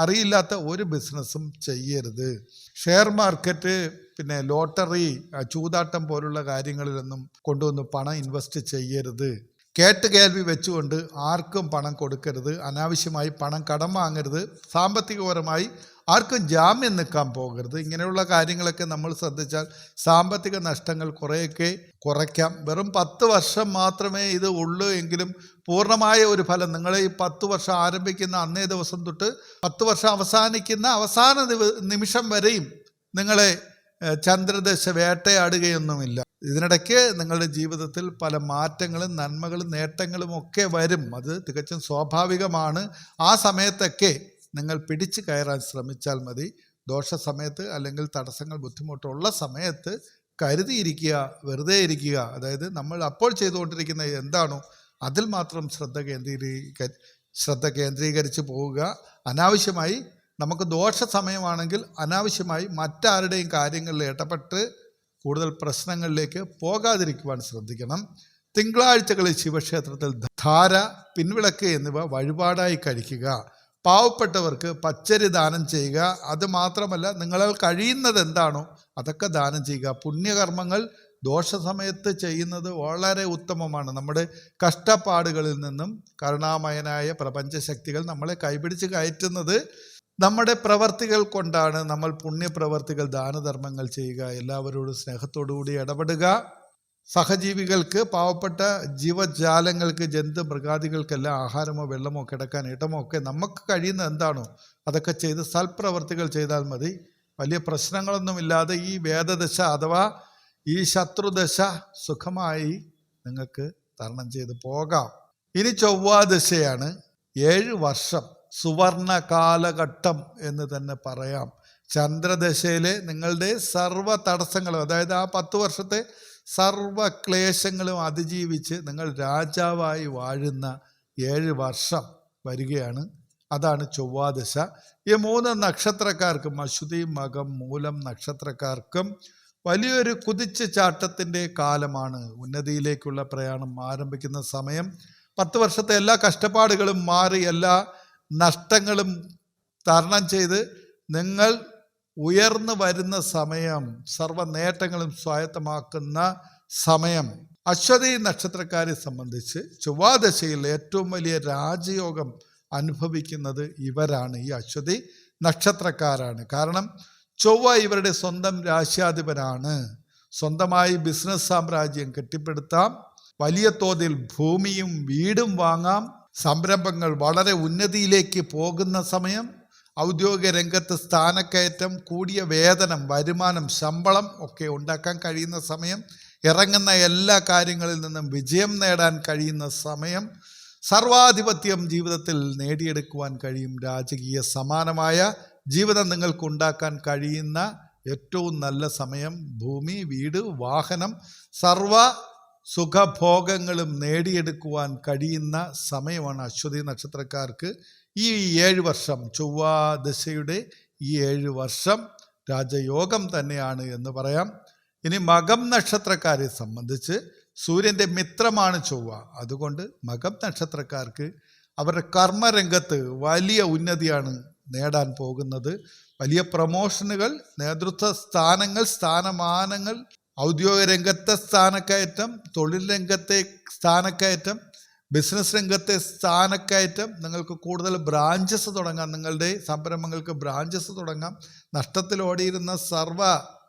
അറിയില്ലാത്ത ഒരു ബിസിനസ്സും ചെയ്യരുത്. ഷെയർ മാർക്കറ്റ്, പിന്നെ ലോട്ടറി, ചൂതാട്ടം പോലുള്ള കാര്യങ്ങളിലൊന്നും കൊണ്ടുവന്ന് പണം ഇൻവെസ്റ്റ് ചെയ്യരുത്. കേൾവി വെച്ചുകൊണ്ട് ആർക്കും പണം കൊടുക്കരുത്. അനാവശ്യമായി പണം കടം വാങ്ങരുത്. സാമ്പത്തികപരമായി ആർക്കും ജാമ്യം നിൽക്കാൻ പോകരുത്. ഇങ്ങനെയുള്ള കാര്യങ്ങളൊക്കെ നമ്മൾ ശ്രദ്ധിച്ചാൽ സാമ്പത്തിക നഷ്ടങ്ങൾ കുറേയൊക്കെ കുറയ്ക്കാം. വെറും 10 വർഷം മാത്രമേ ഇത് ഉള്ളൂ എങ്കിലും പൂർണ്ണമായ ഒരു ഫലം നിങ്ങൾ ഈ 10 വർഷം ആരംഭിക്കുന്ന അന്നേ ദിവസം തൊട്ട് 10 വർഷം അവസാനിക്കുന്ന അവസാന നിമിഷം വരെയും നിങ്ങളെ ചന്ദ്രദശ വേട്ടയാടുകയൊന്നുമില്ല. ഇതിനിടയ്ക്ക് നിങ്ങളുടെ ജീവിതത്തിൽ പല മാറ്റങ്ങളും നന്മകളും നേട്ടങ്ങളും ഒക്കെ വരും. അത് തികച്ചും സ്വാഭാവികമാണ്. ആ സമയത്തൊക്കെ നിങ്ങൾ പിടിച്ചു കയറാൻ ശ്രമിച്ചാൽ മതി. ദോഷ സമയത്ത് അല്ലെങ്കിൽ തടസ്സങ്ങൾ ബുദ്ധിമുട്ടുള്ള സമയത്ത് കരുതിയിരിക്കുക, വെറുതെ ഇരിക്കുക. അതായത് നമ്മൾ അപ്പോൾ ചെയ്തുകൊണ്ടിരിക്കുന്ന എന്താണോ അതിൽ മാത്രം ശ്രദ്ധ കേന്ദ്രീകരിച്ച് പോവുക. അനാവശ്യമായി നമുക്ക് ദോഷ സമയമാണെങ്കിൽ അനാവശ്യമായി മറ്റാരുടെയും കാര്യങ്ങളിൽ ഇടപെട്ട് കൂടുതൽ പ്രശ്നങ്ങളിലേക്ക് പോകാതിരിക്കുവാൻ ശ്രദ്ധിക്കണം. തിങ്കളാഴ്ചകളിൽ ശിവക്ഷേത്രത്തിൽ ധാര, പിൻവിളക്ക് എന്നിവ വഴിപാടായി കഴിക്കുക. പാവപ്പെട്ടവർക്ക് പച്ചരി ദാനം ചെയ്യുക. അത് മാത്രമല്ല, നിങ്ങളാൽ കഴിയുന്നത് എന്താണോ അതൊക്കെ ദാനം ചെയ്യുക. പുണ്യകർമ്മങ്ങൾ ദോഷസമയത്ത് ചെയ്യുന്നത് വളരെ ഉത്തമമാണ്. നമ്മുടെ കഷ്ടപ്പാടുകളിൽ നിന്നും കരുണാമയനായ പ്രപഞ്ചശക്തികൾ നമ്മളെ കൈപിടിച്ച് കയറ്റുന്നത് നമ്മുടെ പ്രവർത്തികൾ കൊണ്ടാണ്. നമ്മൾ പുണ്യപ്രവർത്തികൾ, ദാനധർമ്മങ്ങൾ ചെയ്യുക, എല്ലാവരോടും സ്നേഹത്തോടുകൂടി ഇടപെടുക. സഹജീവികൾക്ക്, പാവപ്പെട്ട ജീവജാലങ്ങൾക്ക്, ജന്തു മൃഗാദികൾക്കെല്ലാം ആഹാരമോ വെള്ളമോ കിടക്കാൻ ഇടമോ ഒക്കെ നമുക്ക് കഴിയുന്ന എന്താണോ അതൊക്കെ ചെയ്ത് സൽപ്രവർത്തികൾ ചെയ്താൽ മതി. വലിയ പ്രശ്നങ്ങളൊന്നുമില്ലാതെ ഈ വേദദശ അഥവാ ഈ ശത്രുദശ സുഖമായി നിങ്ങൾക്ക് തരണം ചെയ്ത് പോകാം. ഇനി ചൊവ്വാദശയാണ്. 7 വർഷം സുവർണ കാലഘട്ടം എന്ന് തന്നെ പറയാം. ചന്ദ്രദശയിലെ നിങ്ങളുടെ സർവ്വ തടസ്സങ്ങളും, അതായത് ആ 10 വർഷത്തെ സർവ ക്ലേശങ്ങളും അതിജീവിച്ച് നിങ്ങൾ രാജാവായി വാഴുന്ന 7 വർഷം വരികയാണ്. അതാണ് ചൊവ്വാദശ. ഈ 3 നക്ഷത്രക്കാർക്കും, അശ്വതി, മകം, മൂലം നക്ഷത്രക്കാർക്കും വലിയൊരു കുതിച്ചു ചാട്ടത്തിൻ്റെ കാലമാണ്. ഉന്നതിയിലേക്കുള്ള പ്രയാണം ആരംഭിക്കുന്ന സമയം. 10 വർഷത്തെ എല്ലാ കഷ്ടപ്പാടുകളും മാറി എല്ലാ നഷ്ടങ്ങളും തരണം ചെയ്ത് നിങ്ങൾ ഉയർന്നു വരുന്ന സമയം, സർവ നേട്ടങ്ങളും സ്വായത്തമാക്കുന്ന സമയം. അശ്വതി നക്ഷത്രക്കാരെ സംബന്ധിച്ച് ചൊവ്വാദശയിൽ ഏറ്റവും വലിയ രാജയോഗം അനുഭവിക്കുന്നത് ഇവരാണ്, ഈ അശ്വതി നക്ഷത്രക്കാരാണ്. കാരണം ചൊവ്വ ഇവരുടെ സ്വന്തം രാശ്യാധിപനാണ്. സ്വന്തമായി ബിസിനസ് സാമ്രാജ്യം കെട്ടിപ്പടുത്താം, വലിയ തോതിൽ ഭൂമിയും വീടും വാങ്ങാം, സംരംഭങ്ങൾ വളരെ ഉന്നതിയിലേക്ക് പോകുന്ന സമയം, ഔദ്യോഗിക രംഗത്ത് സ്ഥാനക്കയറ്റം, കൂടിയ വേതനം, വരുമാനം, ശമ്പളം ഒക്കെ ഉണ്ടാക്കാൻ കഴിയുന്ന സമയം, ഇറങ്ങുന്ന എല്ലാ കാര്യങ്ങളിൽ നിന്നും വിജയം നേടാൻ കഴിയുന്ന സമയം, സർവാധിപത്യം ജീവിതത്തിൽ നേടിയെടുക്കുവാൻ കഴിയും. രാജകീയ സമാനമായ ജീവിതം നിങ്ങൾക്കുണ്ടാക്കാൻ കഴിയുന്ന ഏറ്റവും നല്ല സമയം. ഭൂമി, വീട്, വാഹനം, സർവ സുഖഭോഗങ്ങളും നേടിയെടുക്കുവാൻ കഴിയുന്ന സമയമാണ് അശ്വതി നക്ഷത്രക്കാർക്ക്. ഈ 7 വർഷം, ചൊവ്വാദശയുടെ ഈ 7 വർഷം രാജയോഗം തന്നെയാണ് എന്ന് പറയാം. ഇനി മകം നക്ഷത്രക്കാരെ സംബന്ധിച്ച് സൂര്യൻ്റെ മിത്രമാണ് ചൊവ്വ. അതുകൊണ്ട് മകം നക്ഷത്രക്കാർക്ക് അവരുടെ കർമ്മരംഗത്ത് വലിയ ഉന്നതിയാണ് നേടാൻ പോകുന്നത്. വലിയ പ്രമോഷനുകൾ, നേതൃത്വ സ്ഥാനങ്ങൾ, സ്ഥാനമാനങ്ങൾ, ഔദ്യോഗിക രംഗത്തെ സ്ഥാനക്കയറ്റം, തൊഴിൽ രംഗത്തെ സ്ഥാനക്കയറ്റം, ബിസിനസ് രംഗത്തെ സ്ഥാനക്കയറ്റം, നിങ്ങൾക്ക് കൂടുതൽ ബ്രാഞ്ചസ് തുടങ്ങാം, നിങ്ങളുടെ സംരംഭങ്ങൾക്ക് ബ്രാഞ്ചസ് തുടങ്ങാം. നഷ്ടത്തിലോടിയിരുന്ന സർവ്വ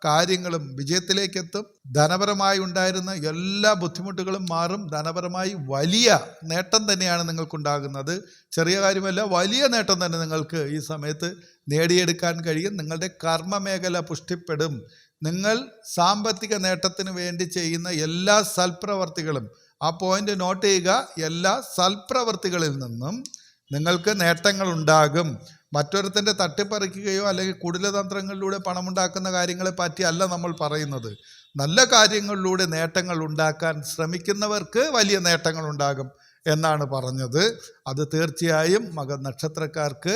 കാര്യങ്ങളും വിജയത്തിലേക്കെത്തും. ധനപരമായി ഉണ്ടായിരുന്ന എല്ലാ ബുദ്ധിമുട്ടുകളും മാറും. ധനപരമായി വലിയ നേട്ടം തന്നെയാണ് നിങ്ങൾക്കുണ്ടാകുന്നത്. ചെറിയ കാര്യമല്ല, വലിയ നേട്ടം തന്നെ നിങ്ങൾക്ക് ഈ സമയത്ത് നേടിയെടുക്കാൻ കഴിയും. നിങ്ങളുടെ കർമ്മമേഖല പുഷ്ടിപ്പെടും. നിങ്ങൾ സാമ്പത്തിക നേട്ടത്തിന് വേണ്ടി ചെയ്യുന്ന എല്ലാ സൽപ്രവർത്തികളും, ആ പോയിന്റ് നോട്ട് ചെയ്യുക, എല്ലാ സൽപ്രവർത്തികളിൽ നിന്നും നിങ്ങൾക്ക് നേട്ടങ്ങൾ ഉണ്ടാകും. മറ്റൊരുത്തൻ്റെ തട്ടിപ്പറിക്കുകയോ അല്ലെങ്കിൽ കുടിലതന്ത്രങ്ങളിലൂടെ പണമുണ്ടാക്കുന്ന കാര്യങ്ങളെ പറ്റിയല്ല നമ്മൾ പറയുന്നത്. നല്ല കാര്യങ്ങളിലൂടെ നേട്ടങ്ങൾ ഉണ്ടാക്കാൻ ശ്രമിക്കുന്നവർക്ക് വലിയ നേട്ടങ്ങൾ ഉണ്ടാകും എന്നാണ് പറഞ്ഞത്. അത് തീർച്ചയായും മക നക്ഷത്രക്കാർക്ക്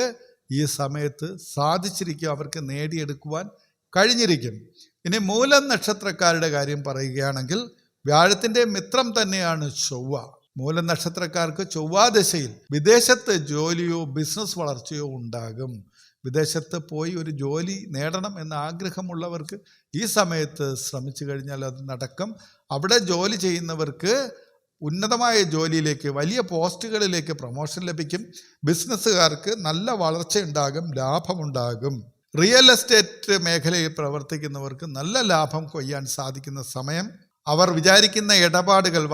ഈ സമയത്ത് സാധിച്ചിരിക്കും, അവർക്ക് നേടിയെടുക്കുവാൻ കഴിഞ്ഞിരിക്കും. ഇനി മൂലം നക്ഷത്രക്കാരുടെ കാര്യം പറയുകയാണെങ്കിൽ വ്യാഴത്തിൻ്റെ മിത്രം തന്നെയാണ് ചൊവ്വ. മൂലം നക്ഷത്രക്കാർക്ക് ചൊവ്വാദശയിൽ വിദേശത്ത് ജോലിയോ ബിസിനസ് വളർച്ചയോ ഉണ്ടാകും. വിദേശത്ത് പോയി ഒരു ജോലി നേടണം എന്ന ആഗ്രഹമുള്ളവർക്ക് ഈ സമയത്ത് ശ്രമിച്ചു കഴിഞ്ഞാൽ അത് നടക്കും. അവിടെ ജോലി ചെയ്യുന്നവർക്ക് ഉന്നതമായ ജോലിയിലേക്ക്, വലിയ പോസ്റ്റുകളിലേക്ക് പ്രൊമോഷൻ ലഭിക്കും. ബിസിനസ്സുകാർക്ക് നല്ല വളർച്ചയുണ്ടാകും, ലാഭമുണ്ടാകും. റിയൽ എസ്റ്റേറ്റ് മേഖലയിൽ പ്രവർത്തിക്കുന്നവർക്ക് നല്ല ലാഭം കൊയ്യാൻ സാധിക്കുന്ന സമയം. അവർ വിചാരിക്കുന്ന ഇടപാടുകൾ,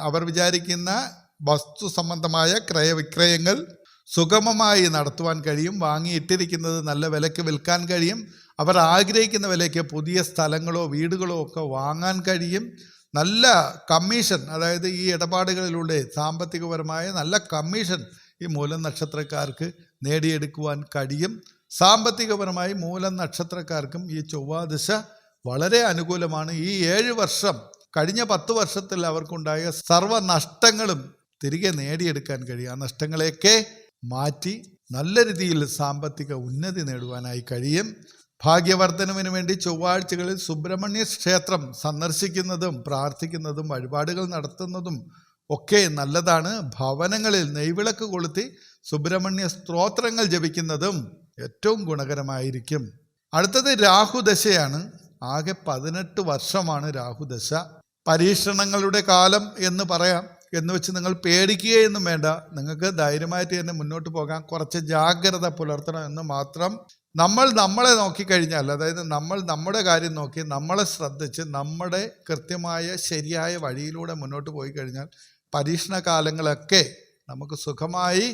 അവർ വിചാരിക്കുന്ന വസ്തു സംബന്ധമായ ക്രയവിക്രയങ്ങൾ സുഗമമായി നടത്തുവാൻ കഴിയും. വാങ്ങിയിട്ടിരിക്കുന്നത് നല്ല വിലയ്ക്ക് വിൽക്കാൻ കഴിയും. അവർ ആഗ്രഹിക്കുന്ന വിലയ്ക്ക് പുതിയ സ്ഥലങ്ങളോ വീടുകളോ ഒക്കെ വാങ്ങാൻ കഴിയും. നല്ല കമ്മീഷൻ, അതായത് ഈ ഇടപാടുകളിലൂടെ സാമ്പത്തികപരമായ നല്ല കമ്മീഷൻ ഈ മൂലം നക്ഷത്രക്കാർക്ക് നേടിയെടുക്കുവാൻ കഴിയും. സാമ്പത്തികപരമായി മൂലം നക്ഷത്രക്കാർക്കും ഈ ചൊവ്വാദശ വളരെ അനുകൂലമാണ്. ഈ 7 വർഷം, കഴിഞ്ഞ 10 വർഷത്തിൽ അവർക്കുണ്ടായ സർവ്വ നഷ്ടങ്ങളും തിരികെ നേടിയെടുക്കാൻ കഴിയും. ആ നഷ്ടങ്ങളെയൊക്കെ മാറ്റി നല്ല രീതിയിൽ സാമ്പത്തിക ഉന്നതി നേടുവാനായി കഴിയും. ഭാഗ്യവർദ്ധനവിന് വേണ്ടി ചൊവ്വാഴ്ചകളിൽ സുബ്രഹ്മണ്യ ക്ഷേത്രം സന്ദർശിക്കുന്നതും പ്രാർത്ഥിക്കുന്നതും വഴിപാടുകൾ നടത്തുന്നതും ഒക്കെ നല്ലതാണ്. ഭവനങ്ങളിൽ നെയ്വിളക്ക് കൊളുത്തി സുബ്രഹ്മണ്യ സ്തോത്രങ്ങൾ ജപിക്കുന്നതും ഏറ്റവും ഗുണകരമായിരിക്കും. അടുത്തത് രാഹുദശയാണ്. ആകെ 18 വർഷമാണ് രാഹുദശ. പരീക്ഷണങ്ങളുടെ കാലം എന്ന് പറയാം. എന്ന് വെച്ച് നിങ്ങൾ പേടിക്കുകയൊന്നും വേണ്ട. നിങ്ങൾക്ക് ധൈര്യമായിട്ട് തന്നെ മുന്നോട്ട് പോകാം. കുറച്ച് ജാഗ്രത പുലർത്തണം എന്ന് മാത്രം. നമ്മൾ നമ്മളെ നോക്കിക്കഴിഞ്ഞാൽ, അതായത് നമ്മൾ നമ്മുടെ കാര്യം നോക്കി നമ്മളെ ശ്രദ്ധിച്ച് നമ്മുടെ കൃത്യമായ ശരിയായ വഴിയിലൂടെ മുന്നോട്ട് പോയി കഴിഞ്ഞാൽ പരീക്ഷണ കാലങ്ങളൊക്കെ നമുക്ക് സുഖമായി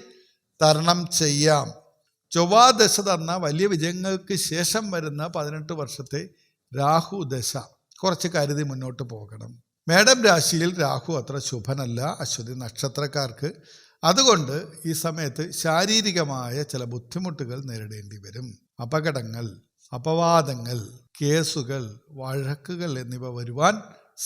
തരണം ചെയ്യാം. ചൊവ്വാദശ തന്ന വലിയ വിജയങ്ങൾക്ക് ശേഷം വരുന്ന 18 വർഷത്തെ രാഹു ദശ കുറച്ച് കരുതി മുന്നോട്ട് പോകണം. മേടം രാശിയിൽ രാഹു അത്ര ശുഭനല്ല അശ്വതി നക്ഷത്രക്കാർക്ക്. അതുകൊണ്ട് ഈ സമയത്ത് ശാരീരികമായ ചില ബുദ്ധിമുട്ടുകൾ നേരിടേണ്ടി വരും. അപകടങ്ങൾ, അപവാദങ്ങൾ, കേസുകൾ, വഴക്കുകൾ എന്നിവ വരുവാൻ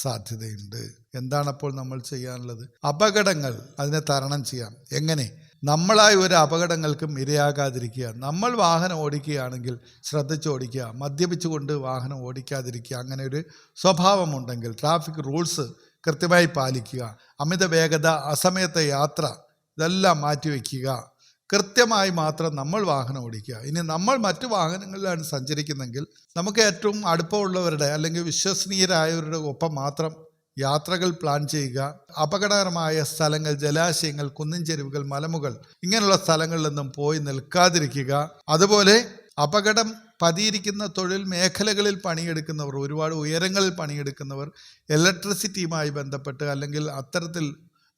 സാധ്യതയുണ്ട്. എന്താണപ്പോൾ നമ്മൾ ചെയ്യാനുള്ളത്? അപകടങ്ങൾ, അതിനെ തരണം ചെയ്യാം. എങ്ങനെ? നമ്മളായി ഒരു അപകടങ്ങൾക്കും ഇരയാകാതിരിക്കുക. നമ്മൾ വാഹനം ഓടിക്കുകയാണെങ്കിൽ ശ്രദ്ധിച്ചോടിക്കുക, മദ്യപിച്ചുകൊണ്ട് വാഹനം ഓടിക്കാതിരിക്കുക. അങ്ങനെ ഒരു സ്വഭാവമുണ്ടെങ്കിൽ ട്രാഫിക് റൂൾസ് കൃത്യമായി പാലിക്കുക. അമിത വേഗത, അസമയത്തെ യാത്ര, ഇതെല്ലാം മാറ്റിവെക്കുക. കൃത്യമായി മാത്രം നമ്മൾ വാഹനം ഓടിക്കുക. ഇനി നമ്മൾ മറ്റു വാഹനങ്ങളിലാണ് സഞ്ചരിക്കുന്നെങ്കിൽ നമുക്ക് ഏറ്റവും അടുപ്പമുള്ളവരുടെ അല്ലെങ്കിൽ വിശ്വസനീയരായവരുടെ ഒപ്പം മാത്രം യാത്രകൾ പ്ലാൻ ചെയ്യുക. അപകടകരമായ സ്ഥലങ്ങൾ, ജലാശയങ്ങൾ, കുന്നിൻ ചെരുവുകൾ, മലമുകൾ, ഇങ്ങനെയുള്ള സ്ഥലങ്ങളിലൊന്നും പോയി നിൽക്കാതിരിക്കുക. അതുപോലെ അപകടം പതിയിരിക്കുന്ന തൊഴിൽ മേഖലകളിൽ പണിയെടുക്കുന്നവർ, ഒരുപാട് ഉയരങ്ങളിൽ പണിയെടുക്കുന്നവർ, ഇലക്ട്രിസിറ്റിയുമായി ബന്ധപ്പെട്ട് അല്ലെങ്കിൽ അത്തരത്തിൽ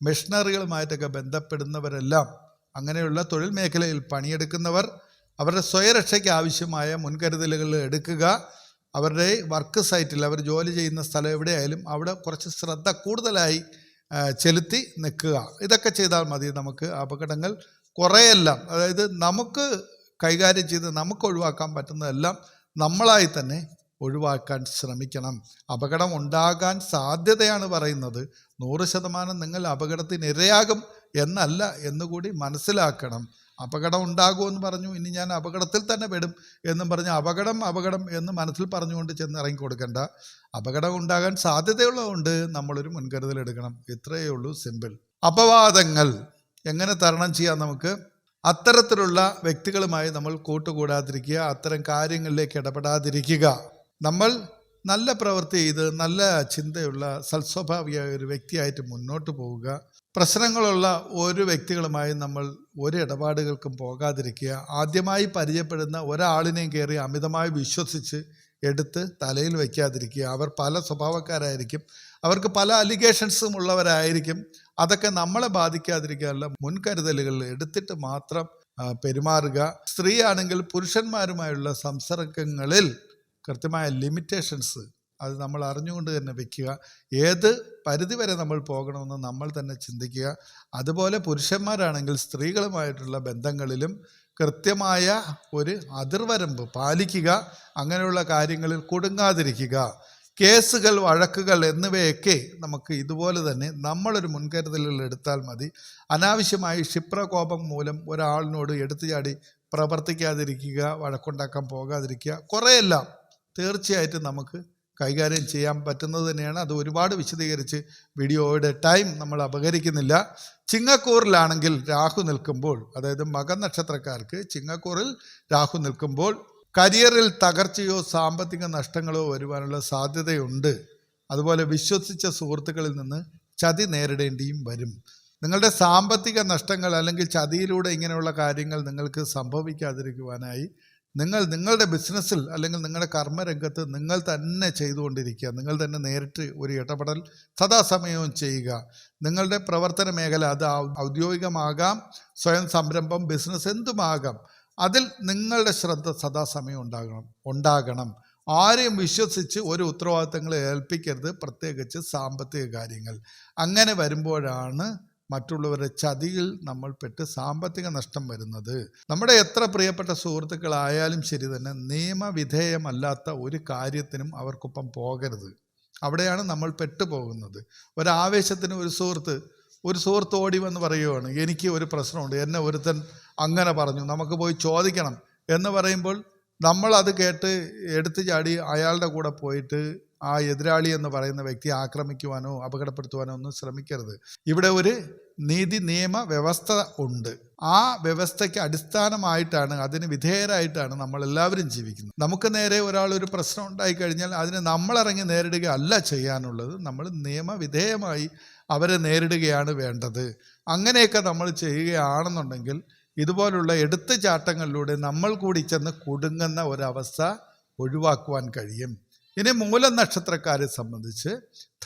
മെഷീനറികളുമായിട്ടൊക്കെ ബന്ധപ്പെടുന്നവരെല്ലാം, അങ്ങനെയുള്ള തൊഴിൽ മേഖലയിൽ പണിയെടുക്കുന്നവർ അവരുടെ സ്വയരക്ഷയ്ക്ക് ആവശ്യമായ മുൻകരുതലുകൾ എടുക്കുക. അവരുടെ വർക്ക് സൈറ്റിൽ, അവർ ജോലി ചെയ്യുന്ന സ്ഥലം എവിടെയായാലും അവിടെ കുറച്ച് ശ്രദ്ധ കൂടുതലായി ചെലുത്തി നിൽക്കുക. ഇതൊക്കെ ചെയ്താൽ മതി. നമുക്ക് അപകടങ്ങൾ കുറേയെല്ലാം, അതായത് നമുക്ക് കൈകാര്യം ചെയ്ത് നമുക്ക് ഒഴിവാക്കാൻ പറ്റുന്നതെല്ലാം നമ്മളായി തന്നെ ഒഴിവാക്കാൻ ശ്രമിക്കണം. അപകടം ഉണ്ടാകാൻ സാധ്യതയാണ് പറയുന്നത്. 100% നിങ്ങൾ അപകടത്തിനിരയാകും എന്നല്ല എന്നുകൂടി മനസ്സിലാക്കണം. അപകടം ഉണ്ടാകുമെന്ന് പറഞ്ഞു, ഇനി ഞാൻ അപകടത്തിൽ തന്നെ പെടും എന്നും പറഞ്ഞ് അപകടം എന്ന് മനസ്സിൽ പറഞ്ഞുകൊണ്ട് ചെന്ന് ഇറങ്ങി കൊടുക്കണ്ട. അപകടം ഉണ്ടാകാൻ സാധ്യതയുള്ളതുകൊണ്ട് നമ്മളൊരു മുൻകരുതൽ എടുക്കണം. ഇത്രയേ ഉള്ളൂ, സിമ്പിൾ. അപവാദങ്ങൾ എങ്ങനെ തരണം ചെയ്യാം നമുക്ക്? അത്തരത്തിലുള്ള വ്യക്തികളുമായി നമ്മൾ കൂട്ടുകൂടാതിരിക്കുക, അത്തരം കാര്യങ്ങളിലേക്ക് ഇടപെടാതിരിക്കുക. നമ്മൾ നല്ല പ്രവൃത്തി ചെയ്ത് നല്ല ചിന്തയുള്ള സൽസ്വഭാവിയായ ഒരു വ്യക്തിയായിട്ട് മുന്നോട്ട് പോവുക. പ്രശ്നങ്ങളുള്ള ഒരു വ്യക്തികളുമായി നമ്മൾ ഒരു ഇടപാടുകൾക്കും പോകാതിരിക്കുക. ആദ്യമായി പരിചയപ്പെടുന്ന ഒരാളിനെയും കയറി അമിതമായി വിശ്വസിച്ച് എടുത്ത് തലയിൽ വയ്ക്കാതിരിക്കുക. അവർ പല സ്വഭാവക്കാരായിരിക്കും, അവർക്ക് പല അലിഗേഷൻസും ഉള്ളവരായിരിക്കും. അതൊക്കെ നമ്മളെ ബാധിക്കാതിരിക്കാനുള്ള മുൻകരുതലുകൾ എടുത്തിട്ട് മാത്രം പെരുമാറുക. സ്ത്രീ ആണെങ്കിൽ പുരുഷന്മാരുമായുള്ള സംസർഗങ്ങളിൽ കൃത്യമായ ലിമിറ്റേഷൻസ് അത് നമ്മൾ അറിഞ്ഞുകൊണ്ട് തന്നെ വയ്ക്കുക. ഏത് പരിധിവരെ നമ്മൾ പോകണമെന്ന് നമ്മൾ തന്നെ ചിന്തിക്കുക. അതുപോലെ പുരുഷന്മാരാണെങ്കിൽ സ്ത്രീകളുമായിട്ടുള്ള ബന്ധങ്ങളിലും കൃത്യമായ ഒരു അതിർവരമ്പ് പാലിക്കുക. അങ്ങനെയുള്ള കാര്യങ്ങളിൽ കുടുങ്ങാതിരിക്കുക. കേസുകൾ, വഴക്കുകൾ എന്നിവയൊക്കെ നമുക്ക് ഇതുപോലെ തന്നെ നമ്മളൊരു മുൻകരുതലുകൾ എടുത്താൽ മതി. അനാവശ്യമായി ക്ഷിപ്രകോപം മൂലം ഒരാളിനോട് എടുത്തുചാടി പ്രവർത്തിക്കാതിരിക്കുക, വഴക്കുണ്ടാക്കാൻ പോകാതിരിക്കുക. കുറേയെല്ലാം തീർച്ചയായിട്ടും നമുക്ക് കൈകാര്യം ചെയ്യാൻ പറ്റുന്നത് തന്നെയാണ്. അത് ഒരുപാട് വിശദീകരിച്ച് വീഡിയോയുടെ ടൈം നമ്മൾ അപഹരിക്കുന്നില്ല. ചിങ്ങക്കൂറിലാണെങ്കിൽ രാഹു നിൽക്കുമ്പോൾ, അതായത് മകം നക്ഷത്രക്കാർക്ക് ചിങ്ങക്കൂറിൽ രാഹു നിൽക്കുമ്പോൾ കരിയറിൽ തകർച്ചയോ സാമ്പത്തിക നഷ്ടങ്ങളോ വരുവാനുള്ള സാധ്യതയുണ്ട്. അതുപോലെ വിശ്വസിച്ച സുഹൃത്തുക്കളിൽ നിന്ന് ചതി നേരിടേണ്ടിയും വരും. നിങ്ങളുടെ സാമ്പത്തിക നഷ്ടങ്ങൾ അല്ലെങ്കിൽ ചതിയിലൂടെ ഇങ്ങനെയുള്ള കാര്യങ്ങൾ നിങ്ങൾക്ക് സംഭവിക്കാതിരിക്കുവാനായി നിങ്ങൾ നിങ്ങളുടെ ബിസിനസ്സിൽ അല്ലെങ്കിൽ നിങ്ങളുടെ കർമ്മരംഗത്ത് നിങ്ങൾ തന്നെ ചെയ്തുകൊണ്ടിരിക്കുക. നിങ്ങൾ തന്നെ നേരിട്ട് ഒരു ഇടപെടൽ സദാസമയവും ചെയ്യുക. നിങ്ങളുടെ പ്രവർത്തന മേഖല, അത് ഔദ്യോഗികമാകാം, സ്വയം സംരംഭം, ബിസിനസ്, എന്തുമാകാം, അതിൽ നിങ്ങളുടെ ശ്രദ്ധ സദാസമയം ഉണ്ടാകണം. ആരെയും വിശ്വസിച്ച് ഒരു ഉത്തരവാദിത്തങ്ങൾ ഏൽപ്പിക്കരുത്, പ്രത്യേകിച്ച് സാമ്പത്തിക കാര്യങ്ങൾ. അങ്ങനെ വരുമ്പോഴാണ് മറ്റുള്ളവരുടെ ചതിയിൽ നമ്മൾ പെട്ട് സാമ്പത്തിക നഷ്ടം വരുന്നത്. നമ്മുടെ എത്ര പ്രിയപ്പെട്ട സുഹൃത്തുക്കളായാലും ശരി തന്നെ നിയമവിധേയമല്ലാത്ത ഒരു കാര്യത്തിനും അവർക്കൊപ്പം പോകരുത്. അവിടെയാണ് നമ്മൾ പെട്ടുപോകുന്നത്. ഒരാവേശത്തിന് ഒരു സുഹൃത്ത് ഓടി വന്ന് പറയുകയാണ്, എനിക്ക് ഒരു പ്രശ്നമുണ്ട്, എന്നെ ഒരുത്തൻ അങ്ങനെ പറഞ്ഞു, നമുക്ക് പോയി ചോദിക്കണം എന്ന് പറയുമ്പോൾ നമ്മൾ അത് കേട്ട് എടുത്തു ചാടി അയാളുടെ കൂടെ പോയിട്ട് ആ എതിരാളി എന്ന് പറയുന്ന വ്യക്തിയെ ആക്രമിക്കുവാനോ അപകടപ്പെടുത്തുവാനോ ഒന്നും ശ്രമിക്കരുത്. ഇവിടെ ഒരു നീതി നിയമ വ്യവസ്ഥ ഉണ്ട്. ആ വ്യവസ്ഥയ്ക്ക് അടിസ്ഥാനമായിട്ടാണ്, അതിന് വിധേയരായിട്ടാണ് നമ്മളെല്ലാവരും ജീവിക്കുന്നത്. നമുക്ക് നേരെ ഒരാൾ ഒരു പ്രശ്നം ഉണ്ടായിക്കഴിഞ്ഞാൽ അതിനെ നമ്മളിറങ്ങി നേരിടുക അല്ല ചെയ്യാനുള്ളത്. നമ്മൾ നിയമവിധേയമായി അവരെ നേരിടുകയാണ് വേണ്ടത്. അങ്ങനെയൊക്കെ നമ്മൾ ചെയ്യുകയാണെന്നുണ്ടെങ്കിൽ ഇതുപോലുള്ള എടുത്തുചാട്ടങ്ങളിലൂടെ നമ്മൾ കൂടി ചെന്ന് കുടുങ്ങുന്ന ഒരവസ്ഥ ഒഴിവാക്കുവാൻ കഴിയും. ഇനി മൂലം നക്ഷത്രക്കാരെ സംബന്ധിച്ച്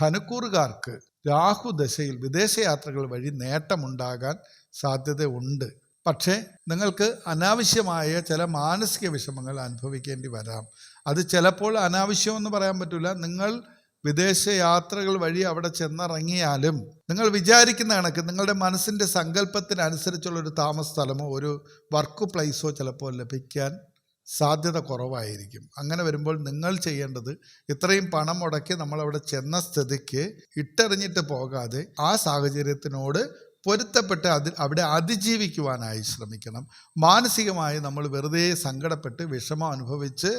ധനുക്കൂറുകാർക്ക് രാഹുദശയിൽ വിദേശയാത്രകൾ വഴി നേട്ടമുണ്ടാകാൻ സാധ്യതയുണ്ട്. പക്ഷേ നിങ്ങൾക്ക് അനാവശ്യമായ ചില മാനസിക വിഷമങ്ങൾ അനുഭവിക്കേണ്ടി വരാം. അത് ചിലപ്പോൾ അനാവശ്യമെന്ന് പറയാൻ പറ്റില്ല. നിങ്ങൾ വിദേശ യാത്രകൾ വഴി അവിടെ ചെന്നിറങ്ങിയാലും നിങ്ങൾ വിചാരിക്കുന്ന കണക്ക് നിങ്ങളുടെ മനസ്സിൻ്റെ സങ്കല്പത്തിനനുസരിച്ചുള്ളൊരു താമസ സ്ഥലമോ ഒരു വർക്ക് പ്ലേസോ ചിലപ്പോൾ ലഭിക്കാൻ സാധ്യത കുറവായിരിക്കും. അങ്ങനെ വരുമ്പോൾ നിങ്ങൾ ചെയ്യേണ്ടത് ഇത്രയും പണം മുടക്കി നമ്മളവിടെ ചെന്ന സ്ഥിതിക്ക് ഇട്ടെറിഞ്ഞിട്ട് പോകാതെ ആ സാഹചര്യത്തിനോട് പൊരുത്തപ്പെട്ട് അവിടെ അതിജീവിക്കുവാനായി ശ്രമിക്കണം. മാനസികമായി നമ്മൾ വെറുതെ സങ്കടപ്പെട്ട് വിഷമം അനുഭവിച്ച്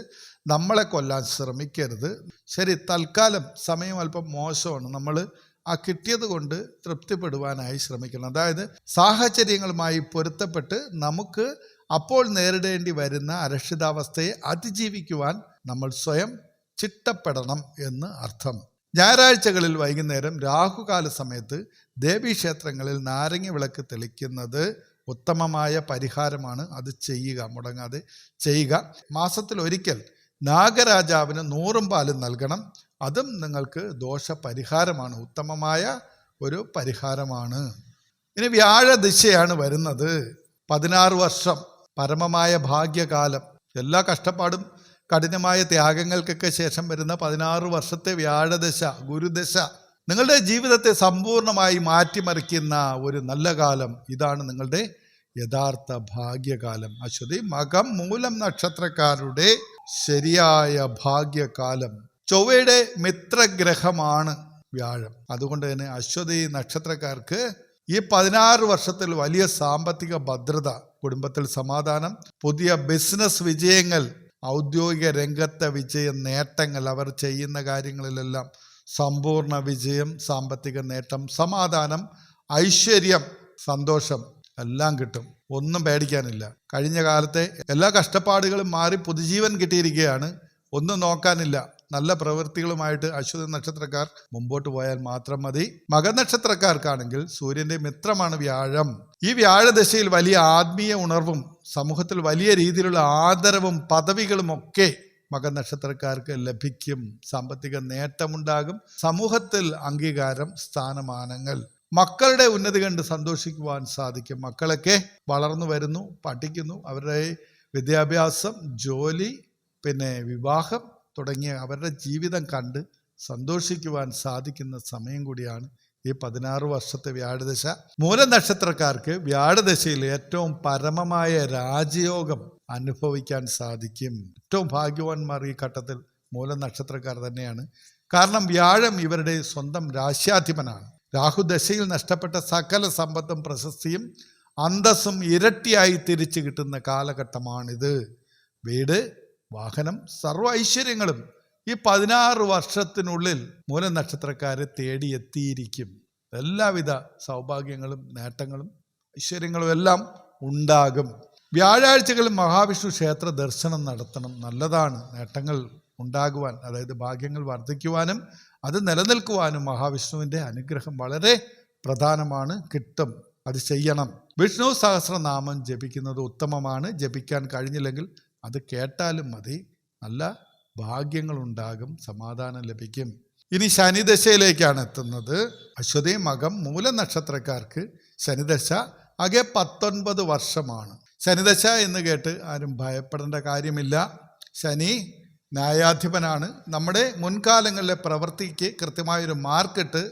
നമ്മളെ കൊല്ലാൻ ശ്രമിക്കരുത്. ശരി, തൽക്കാലം സമയം അല്പം മോശമാണ്, നമ്മൾ ആ കിട്ടിയത് കൊണ്ട് തൃപ്തിപ്പെടുവാനായി ശ്രമിക്കണം. അതായത് സാഹചര്യങ്ങളുമായി പൊരുത്തപ്പെട്ട് നമുക്ക് അപ്പോൾ നേരിടേണ്ടി വരുന്ന അരക്ഷിതാവസ്ഥയെ അതിജീവിക്കുവാൻ നമ്മൾ സ്വയം ചിട്ടപ്പെടണം എന്ന് അർത്ഥം. ഞായറാഴ്ചകളിൽ വൈകുന്നേരം രാഹുകാല സമയത്ത് ദേവീക്ഷേത്രങ്ങളിൽ നാരങ്ങ വിളക്ക് തെളിക്കുന്നത് ഉത്തമമായ പരിഹാരമാണ്. അത് ചെയ്യുക, മുടങ്ങാതെ ചെയ്യുക. മാസത്തിൽ ഒരിക്കൽ നാഗരാജാവിന് 100 പാലും നൽകണം. അതും നിങ്ങൾക്ക് ദോഷപരിഹാരമാണ്, ഉത്തമമായ ഒരു പരിഹാരമാണ്. ഇനി വ്യാഴദിശയാണ് വരുന്നത്. 16 വർഷം പരമമായ ഭാഗ്യകാലം. എല്ലാ കഷ്ടപ്പാടും കഠിനമായ ത്യാഗങ്ങൾക്കൊക്കെ ശേഷം വരുന്ന 16 വർഷത്തെ വ്യാഴദശ, ഗുരുദശ നിങ്ങളുടെ ജീവിതത്തെ സമ്പൂർണ്ണമായി മാറ്റിമറിക്കുന്ന ഒരു നല്ല കാലം. ഇതാണ് നിങ്ങളുടെ യഥാർത്ഥ ഭാഗ്യകാലം. അശ്വതി, മകം, മൂലം നക്ഷത്രക്കാരുടെ ശരിയായ ഭാഗ്യകാലം. ചൊവ്വയുടെ മിത്രഗ്രഹമാണ് വ്യാഴം. അതുകൊണ്ട് തന്നെ അശ്വതി നക്ഷത്രക്കാർക്ക് ഈ 16 വർഷത്തിൽ വലിയ സാമ്പത്തിക ഭദ്രത, കുടുംബത്തിൽ സമാധാനം, പുതിയ ബിസിനസ് വിജയങ്ങൾ, ഔദ്യോഗിക രംഗത്തെ വിജയ നേട്ടങ്ങൾ, അവർ ചെയ്യുന്ന കാര്യങ്ങളിലെല്ലാം സമ്പൂർണ്ണ വിജയം, സാമ്പത്തിക നേട്ടം, സമാധാനം, ഐശ്വര്യം, സന്തോഷം എല്ലാം കിട്ടും. ഒന്നും പേടിക്കാനില്ല. കഴിഞ്ഞ കാലത്തെ എല്ലാ കഷ്ടപ്പാടുകളും മാറി പുതുജീവൻ കിട്ടിയിരിക്കുകയാണ്. ഒന്നും നോക്കാനില്ല. നല്ല പ്രവൃത്തികളുമായിട്ട് അശ്വതി നക്ഷത്രക്കാർ മുമ്പോട്ട് പോയാൽ മാത്രം മതി. മകനക്ഷത്രക്കാർക്കാണെങ്കിൽ സൂര്യന്റെ മിത്രമാണ് വ്യാഴം. ഈ വ്യാഴദശയിൽ വലിയ ആത്മീയ ഉണർവും സമൂഹത്തിൽ വലിയ രീതിയിലുള്ള ആദരവും പദവികളും ഒക്കെ മകനക്ഷത്രക്കാർക്ക് ലഭിക്കും. സാമ്പത്തിക നേട്ടമുണ്ടാകും. സമൂഹത്തിൽ അംഗീകാരം, സ്ഥാനമാനങ്ങൾ, മക്കളുടെ ഉന്നതി കണ്ട് സന്തോഷിക്കുവാൻ സാധിക്കും. മക്കളൊക്കെ വളർന്നു വരുന്നു, പഠിക്കുന്നു. അവരുടെ വിദ്യാഭ്യാസം, ജോലി, പിന്നെ വിവാഹം തുടങ്ങിയ അവരുടെ ജീവിതം കണ്ട് സന്തോഷിക്കുവാൻ സാധിക്കുന്ന സമയം കൂടിയാണ് ഈ 16 വർഷത്തെ വ്യാഴദശ. മൂലനക്ഷത്രക്കാർക്ക് വ്യാഴദശയിൽ ഏറ്റവും പരമമായ രാജയോഗം അനുഭവിക്കാൻ സാധിക്കും. ഏറ്റവും ഭാഗ്യവാന്മാർ ഈ ഘട്ടത്തിൽ മൂലനക്ഷത്രക്കാർ തന്നെയാണ്. കാരണം വ്യാഴം ഇവരുടെ സ്വന്തം രാശ്യാധിപനാണ്. രാഹുദശയിൽ നഷ്ടപ്പെട്ട സകല സമ്പത്തും പ്രശസ്തിയും അന്തസ്സും ഇരട്ടിയായി തിരിച്ചു കിട്ടുന്ന കാലഘട്ടമാണിത്. വീട്, വാഹനം, സർവ്വ ഐശ്വര്യങ്ങളും ഈ 16 വർഷത്തിനുള്ളിൽ മൂലനക്ഷത്രക്കാരെ തേടിയെത്തിയിരിക്കും. എല്ലാവിധ സൗഭാഗ്യങ്ങളും നേട്ടങ്ങളും ഐശ്വര്യങ്ങളും എല്ലാം ഉണ്ടാകും. വ്യാഴാഴ്ചകളിൽ മഹാവിഷ്ണു ക്ഷേത്ര ദർശനം നടത്തണം. നല്ലതാണ്. നേട്ടങ്ങൾ ഉണ്ടാകുവാൻ, അതായത് ഭാഗ്യങ്ങൾ വർദ്ധിക്കുവാനും അത് നിലനിൽക്കുവാനും മഹാവിഷ്ണുവിൻ്റെ അനുഗ്രഹം വളരെ പ്രധാനമാണ്. കിട്ടും, അത് ചെയ്യണം. വിഷ്ണു സഹസ്രനാമം ജപിക്കുന്നത് ഉത്തമമാണ്. ജപിക്കാൻ കഴിഞ്ഞില്ലെങ്കിൽ അത് കേട്ടാലും മതി. നല്ല ഭാഗ്യങ്ങളുണ്ടാകും, സമാധാനം ലഭിക്കും. ഇനി ശനിദശയിലേക്കാണ് എത്തുന്നത്. അശ്വതി, മകം, മൂലനക്ഷത്രക്കാർക്ക് ശനിദശ ആകെ 19 വർഷമാണ്. ശനിദശ എന്ന് കേട്ട് ആരും ഭയപ്പെടേണ്ട കാര്യമില്ല. ശനി ന്യായാധിപനാണ്. നമ്മുടെ മുൻകാലങ്ങളിലെ പ്രവൃത്തിക്ക് കൃത്യമായൊരു മാർക്കിട്ട്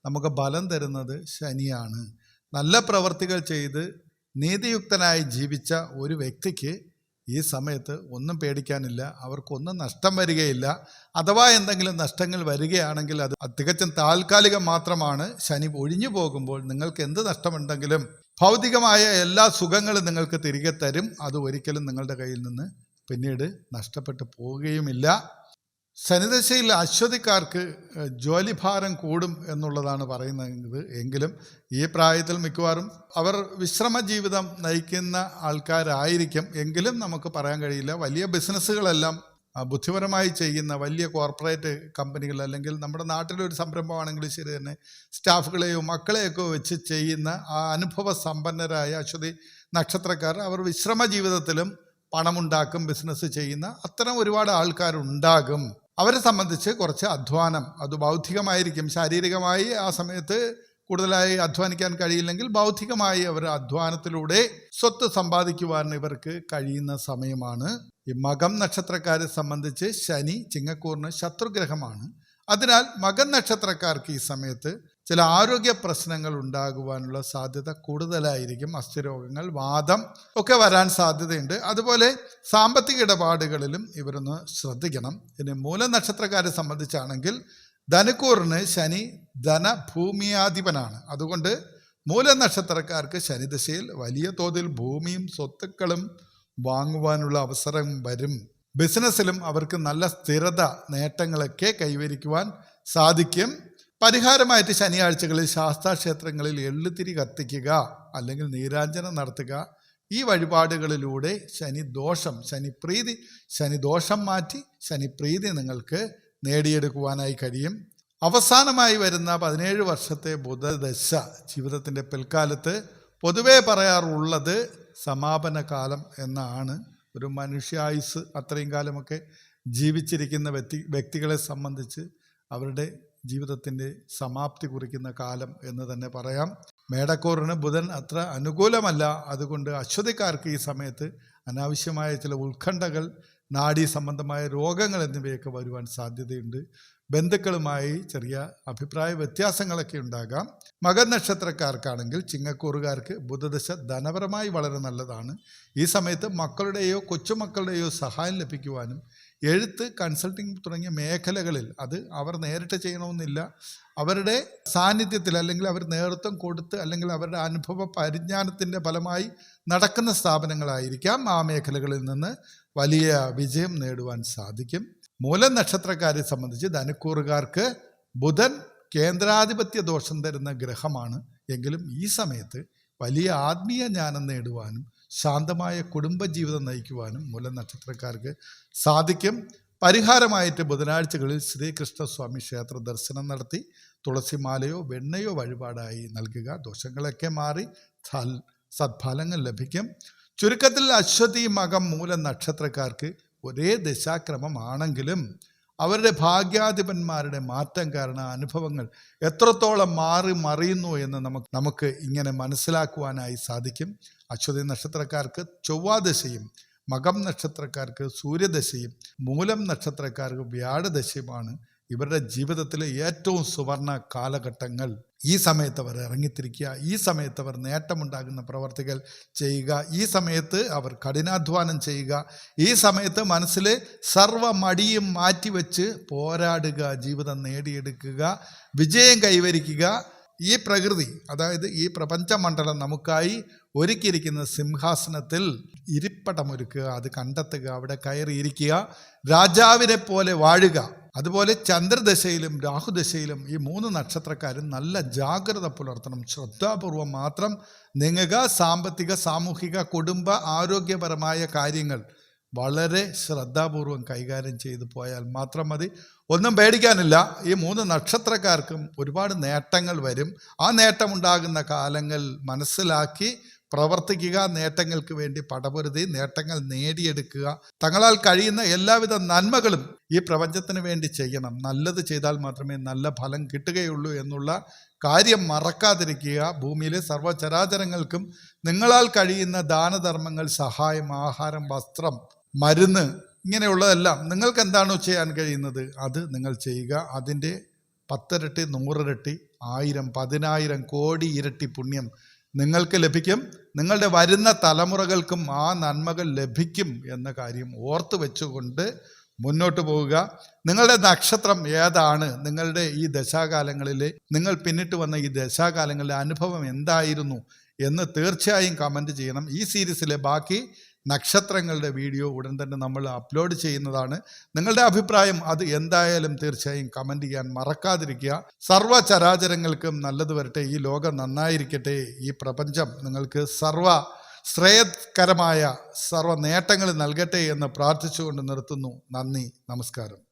നമുക്ക് ബലം തരുന്നത് ശനിയാണ്. നല്ല പ്രവൃത്തികൾ ചെയ്ത് നീതിയുക്തനായി ജീവിച്ച ഒരു വ്യക്തിക്ക് ഈ സമയത്ത് ഒന്നും പേടിക്കാനില്ല. അവർക്കൊന്നും നഷ്ടം വരികയില്ല. അഥവാ എന്തെങ്കിലും നഷ്ടങ്ങൾ വരികയാണെങ്കിൽ അത് തികച്ചും താൽക്കാലികം മാത്രമാണ്. ശനി ഒഴിഞ്ഞു പോകുമ്പോൾ നിങ്ങൾക്ക് എന്ത് നഷ്ടമുണ്ടെങ്കിലും ഭൗതികമായ എല്ലാ സുഖങ്ങളും നിങ്ങൾക്ക് തിരികെ തരും. അത് ഒരിക്കലും നിങ്ങളുടെ കയ്യിൽ നിന്ന് പിന്നീട് നഷ്ടപ്പെട്ടു പോവുകയുമില്ല. ശനിദശയിൽ അശ്വതിക്കാർക്ക് ജോലിഭാരം കൂടും എന്നുള്ളതാണ് പറയുന്നത്. എങ്കിലും ഈ പ്രായത്തിൽ മിക്കവാറും അവർ വിശ്രമ ജീവിതം നയിക്കുന്ന ആൾക്കാരായിരിക്കും. എങ്കിലും നമുക്ക് പറയാൻ കഴിയില്ല. വലിയ ബിസിനസ്സുകളെല്ലാം ബുദ്ധിപരമായി ചെയ്യുന്ന വലിയ കോർപ്പറേറ്റ് കമ്പനികൾ, അല്ലെങ്കിൽ നമ്മുടെ നാട്ടിലൊരു സംരംഭമാണെങ്കിലും ശരി തന്നെ, സ്റ്റാഫുകളെയോ മക്കളെയൊക്കെ വെച്ച് ചെയ്യുന്ന ആ അനുഭവ സമ്പന്നരായ അശ്വതി നക്ഷത്രക്കാർ അവർ വിശ്രമ ജീവിതത്തിലും പണമുണ്ടാക്കും, ബിസിനസ് ചെയ്യുന്ന അത്തരം ഒരുപാട് ആൾക്കാരുണ്ടാകും. അവരെ സംബന്ധിച്ച് കുറച്ച് അധ്വാനം, അത് ബൗദ്ധികമായിരിക്കും. ശാരീരികമായി ആ സമയത്ത് കൂടുതലായി അധ്വാനിക്കാൻ കഴിയില്ലെങ്കിൽ ബൗദ്ധികമായി അവർ അധ്വാനത്തിലൂടെ സ്വത്ത് സമ്പാദിക്കുവാൻ ഇവർക്ക് കഴിയുന്ന സമയമാണ്. ഈ മകം നക്ഷത്രക്കാരെ സംബന്ധിച്ച് ശനി ചിങ്ങക്കൂറിന് ശത്രുഗ്രഹമാണ്. അതിനാൽ മകൻ നക്ഷത്രക്കാർക്ക് ഈ സമയത്ത് ചില ആരോഗ്യ പ്രശ്നങ്ങൾ ഉണ്ടാകുവാനുള്ള സാധ്യത കൂടുതലായിരിക്കും. അസ്ഥിരോഗങ്ങൾ, വാദം ഒക്കെ വരാൻ സാധ്യതയുണ്ട്. അതുപോലെ സാമ്പത്തിക ഇടപാടുകളിലും ഇവരൊന്ന് ശ്രദ്ധിക്കണം. ഇനി മൂലം നക്ഷത്രക്കാരെ സംബന്ധിച്ചാണെങ്കിൽ ധനുക്കൂറിന് ശനി ധനഭൂമിയാധിപനാണ്. അതുകൊണ്ട് മൂലം നക്ഷത്രക്കാർക്ക് ശനിദശയിൽ വലിയ തോതിൽ ഭൂമിയും സ്വത്തുക്കളും വാങ്ങുവാനുള്ള അവസരം വരും. ബിസിനസ്സിലും അവർക്ക് നല്ല സ്ഥിരത, നേട്ടങ്ങളൊക്കെ കൈവരിക്കുവാൻ സാധിക്കും. പരിഹാരമായിട്ട് ശനിയാഴ്ചകളിൽ ശാസ്താക്ഷേത്രങ്ങളിൽ എള്ളുതിരി കത്തിക്കുക, അല്ലെങ്കിൽ നീരാഞ്ജനം നടത്തുക. ഈ വഴിപാടുകളിലൂടെ ശനി ദോഷം മാറ്റി ശനിപ്രീതി നിങ്ങൾക്ക് നേടിയെടുക്കുവാനായി കഴിയും. അവസാനമായി വരുന്ന 17 വർഷത്തെ ബുധദശ ജീവിതത്തിൻ്റെ പിൽക്കാലത്ത് പൊതുവെ പറയാറുള്ളത് സമാപന കാലം എന്നാണ്. ഒരു മനുഷ്യായുസ് അത്രയും കാലമൊക്കെ ജീവിച്ചിരിക്കുന്ന വ്യക്തികളെ സംബന്ധിച്ച് അവരുടെ ജീവിതത്തിൻ്റെ സമാപ്തി കുറിക്കുന്ന കാലം എന്ന് തന്നെ പറയാം. മേടക്കൂറിന് ബുധൻ അത്ര അനുകൂലമല്ല. അതുകൊണ്ട് അശ്വതിക്കാർക്ക് ഈ സമയത്ത് അനാവശ്യമായ ചില ഉത്കണ്ഠകൾ, നാഡീ സംബന്ധമായ രോഗങ്ങൾ എന്നിവയൊക്കെ വരുവാൻ സാധ്യതയുണ്ട്. ബന്ധുക്കളുമായി ചെറിയ അഭിപ്രായ വ്യത്യാസങ്ങളൊക്കെ ഉണ്ടാകാം. മകൻ നക്ഷത്രക്കാർക്കാണെങ്കിൽ ചിങ്ങക്കൂറുകാർക്ക് ബുധദശ ധനപരമായി വളരെ നല്ലതാണ്. ഈ സമയത്ത് മക്കളുടെയോ കൊച്ചുമക്കളുടെയോ സഹായം ലഭിക്കുവാനും എഴുത്ത്, കൺസൾട്ടിങ് തുടങ്ങിയ മേഖലകളിൽ അത് അവർ നേരിട്ട് ചെയ്യണമെന്നില്ല, അവരുടെ സാന്നിധ്യത്തിൽ അല്ലെങ്കിൽ അവർ നേതൃത്വം കൊടുത്ത് അല്ലെങ്കിൽ അവരുടെ അനുഭവ പരിജ്ഞാനത്തിൻ്റെ ഫലമായി നടക്കുന്ന സ്ഥാപനങ്ങളായിരിക്കാം. ആ മേഖലകളിൽ നിന്ന് വലിയ വിജയം നേടുവാൻ സാധിക്കും. മൂലം നക്ഷത്രക്കാരെ സംബന്ധിച്ച് ധനുക്കൂറുകാർക്ക് ബുധൻ കേന്ദ്രാധിപത്യ ദോഷം തരുന്ന ഗ്രഹമാണ്. എങ്കിലും ഈ സമയത്ത് വലിയ ആത്മീയ ജ്ഞാനം നേടുവാനും ശാന്തമായ കുടുംബജീവിതം നയിക്കുവാനും മൂലം നക്ഷത്രക്കാർക്ക് സാധിക്കും. പരിഹാരമായിട്ട് ബുധനാഴ്ചകളിൽ ശ്രീകൃഷ്ണസ്വാമി ക്ഷേത്ര ദർശനം നടത്തി തുളസിമാലയോ വെണ്ണയോ വഴിപാടായി നൽകുക. ദോഷങ്ങളൊക്കെ മാറി സദ്ഫലങ്ങൾ ലഭിക്കും. ചുരുക്കത്തിൽ അശ്വതി, മകം, മൂലം നക്ഷത്രക്കാർക്ക് ഒരേ ദശാക്രമമാണെങ്കിലും അവരുടെ ഭാഗ്യാധിപന്മാരുടെ മാറ്റം കാരണം അനുഭവങ്ങൾ എത്രത്തോളം മാറി മറിയുന്നു എന്ന് നമുക്ക് ഇങ്ങനെ മനസ്സിലാക്കുവാനായി സാധിക്കും. അശ്വതി നക്ഷത്രക്കാർക്ക് ചൊവ്വാദശയും, മകം നക്ഷത്രക്കാർക്ക് സൂര്യദശയും, മൂലം നക്ഷത്രക്കാർക്ക് വ്യാഴദശയുമാണ് ഇവരുടെ ജീവിതത്തിലെ ഏറ്റവും സുവർണ കാലഘട്ടങ്ങൾ. ഈ സമയത്ത് അവർ ഇറങ്ങിത്തിരിക്കുക, ഈ സമയത്ത് അവർ നേട്ടമുണ്ടാകുന്ന പ്രവർത്തികൾ ചെയ്യുക, ഈ സമയത്ത് അവർ കഠിനാധ്വാനം ചെയ്യുക, ഈ സമയത്ത് മനസ്സിലെ സർവ്വ മടിയും മാറ്റിവെച്ച് പോരാടുക, ജീവിതം നേടിയെടുക്കുക, വിജയം കൈവരിക്കുക. ഈ പ്രകൃതി, അതായത് ഈ പ്രപഞ്ചമണ്ഡലം നമുക്കായി ഒരുക്കിയിരിക്കുന്ന സിംഹാസനത്തിൽ ഇരിപ്പിടമൊരുക്കുക, അത് കണ്ടെത്തുക, അവിടെ കയറിയിരിക്കുക, രാജാവിനെ പോലെ വാഴുക. അതുപോലെ ചന്ദ്രദശയിലും രാഹുദശയിലും ഈ 3 നക്ഷത്രക്കാരും നല്ല ജാഗ്രത പുലർത്തണം. ശ്രദ്ധാപൂർവം മാത്രം നീങ്ങുക. സാമ്പത്തിക, സാമൂഹിക, കുടുംബ, ആരോഗ്യപരമായ കാര്യങ്ങൾ വളരെ ശ്രദ്ധാപൂർവം കൈകാര്യം ചെയ്തു പോയാൽ മാത്രം മതി. ഒന്നും പേടിക്കാനില്ല. ഈ 3 നക്ഷത്രക്കാർക്കും ഒരുപാട് നേട്ടങ്ങൾ വരും. ആ നേട്ടമുണ്ടാകുന്ന കാലങ്ങൾ മനസ്സിലാക്കി പ്രവർത്തിക്കുക, നേട്ടങ്ങൾക്ക് വേണ്ടി പടപൊരുതി നേട്ടങ്ങൾ നേടിയെടുക്കുക. തങ്ങളാൽ കഴിയുന്ന എല്ലാവിധ നന്മകളും ഈ പ്രപഞ്ചത്തിന് വേണ്ടി ചെയ്യണം. നല്ലത് ചെയ്താൽ മാത്രമേ നല്ല ഫലം കിട്ടുകയുള്ളൂ എന്നുള്ള കാര്യം മറക്കാതിരിക്കുക. ഭൂമിയിലെ സർവ്വചരാചരങ്ങൾക്കും നിങ്ങളാൽ കഴിയുന്ന ദാനധർമ്മങ്ങൾ, സഹായം, ആഹാരം, വസ്ത്രം, മരുന്ന്, ഇങ്ങനെയുള്ളതെല്ലാം നിങ്ങൾക്ക് എന്താണോ ചെയ്യാൻ കഴിയുന്നത് അത് നിങ്ങൾ ചെയ്യുക. അതിൻ്റെ 10 ഇരട്ടി, 100 ഇരട്ടി, 1000, 10,000 കോടി ഇരട്ടി പുണ്യം നിങ്ങൾക്ക് ലഭിക്കും. നിങ്ങളുടെ വരുന്ന തലമുറകൾക്കും ആ നന്മകൾ ലഭിക്കും എന്ന കാര്യം ഓർത്ത് വെച്ചുകൊണ്ട് മുന്നോട്ട് പോവുക. നിങ്ങളുടെ നക്ഷത്രം ഏതാണ്? നിങ്ങളുടെ ഈ ദശാകാലങ്ങളിലെ, നിങ്ങൾ പിന്നിട്ട് വന്ന ഈ ദശാകാലങ്ങളിലെ അനുഭവം എന്തായിരുന്നു എന്ന് തീർച്ചയായും കമൻറ്റ് ചെയ്യണം. ഈ സീരീസിലെ ബാക്കി നക്ഷത്രങ്ങളുടെ വീഡിയോ ഉടൻ തന്നെ നമ്മൾ അപ്ലോഡ് ചെയ്യുന്നതാണ്. നിങ്ങളുടെ അഭിപ്രായം അത് എന്തായാലും തീർച്ചയായും കമൻറ്റ് ചെയ്യാൻ മറക്കാതിരിക്കുക. സർവ്വചരാചരങ്ങൾക്കും നല്ലത് വരട്ടെ. ഈ ലോകം നന്നായിരിക്കട്ടെ. ഈ പ്രപഞ്ചം നിങ്ങൾക്ക് ശ്രേയസ്കരമായ സർവ്വ നേട്ടങ്ങൾ നൽകട്ടെ എന്ന് പ്രാർത്ഥിച്ചുകൊണ്ട് നിർത്തുന്നു. നന്ദി, നമസ്കാരം.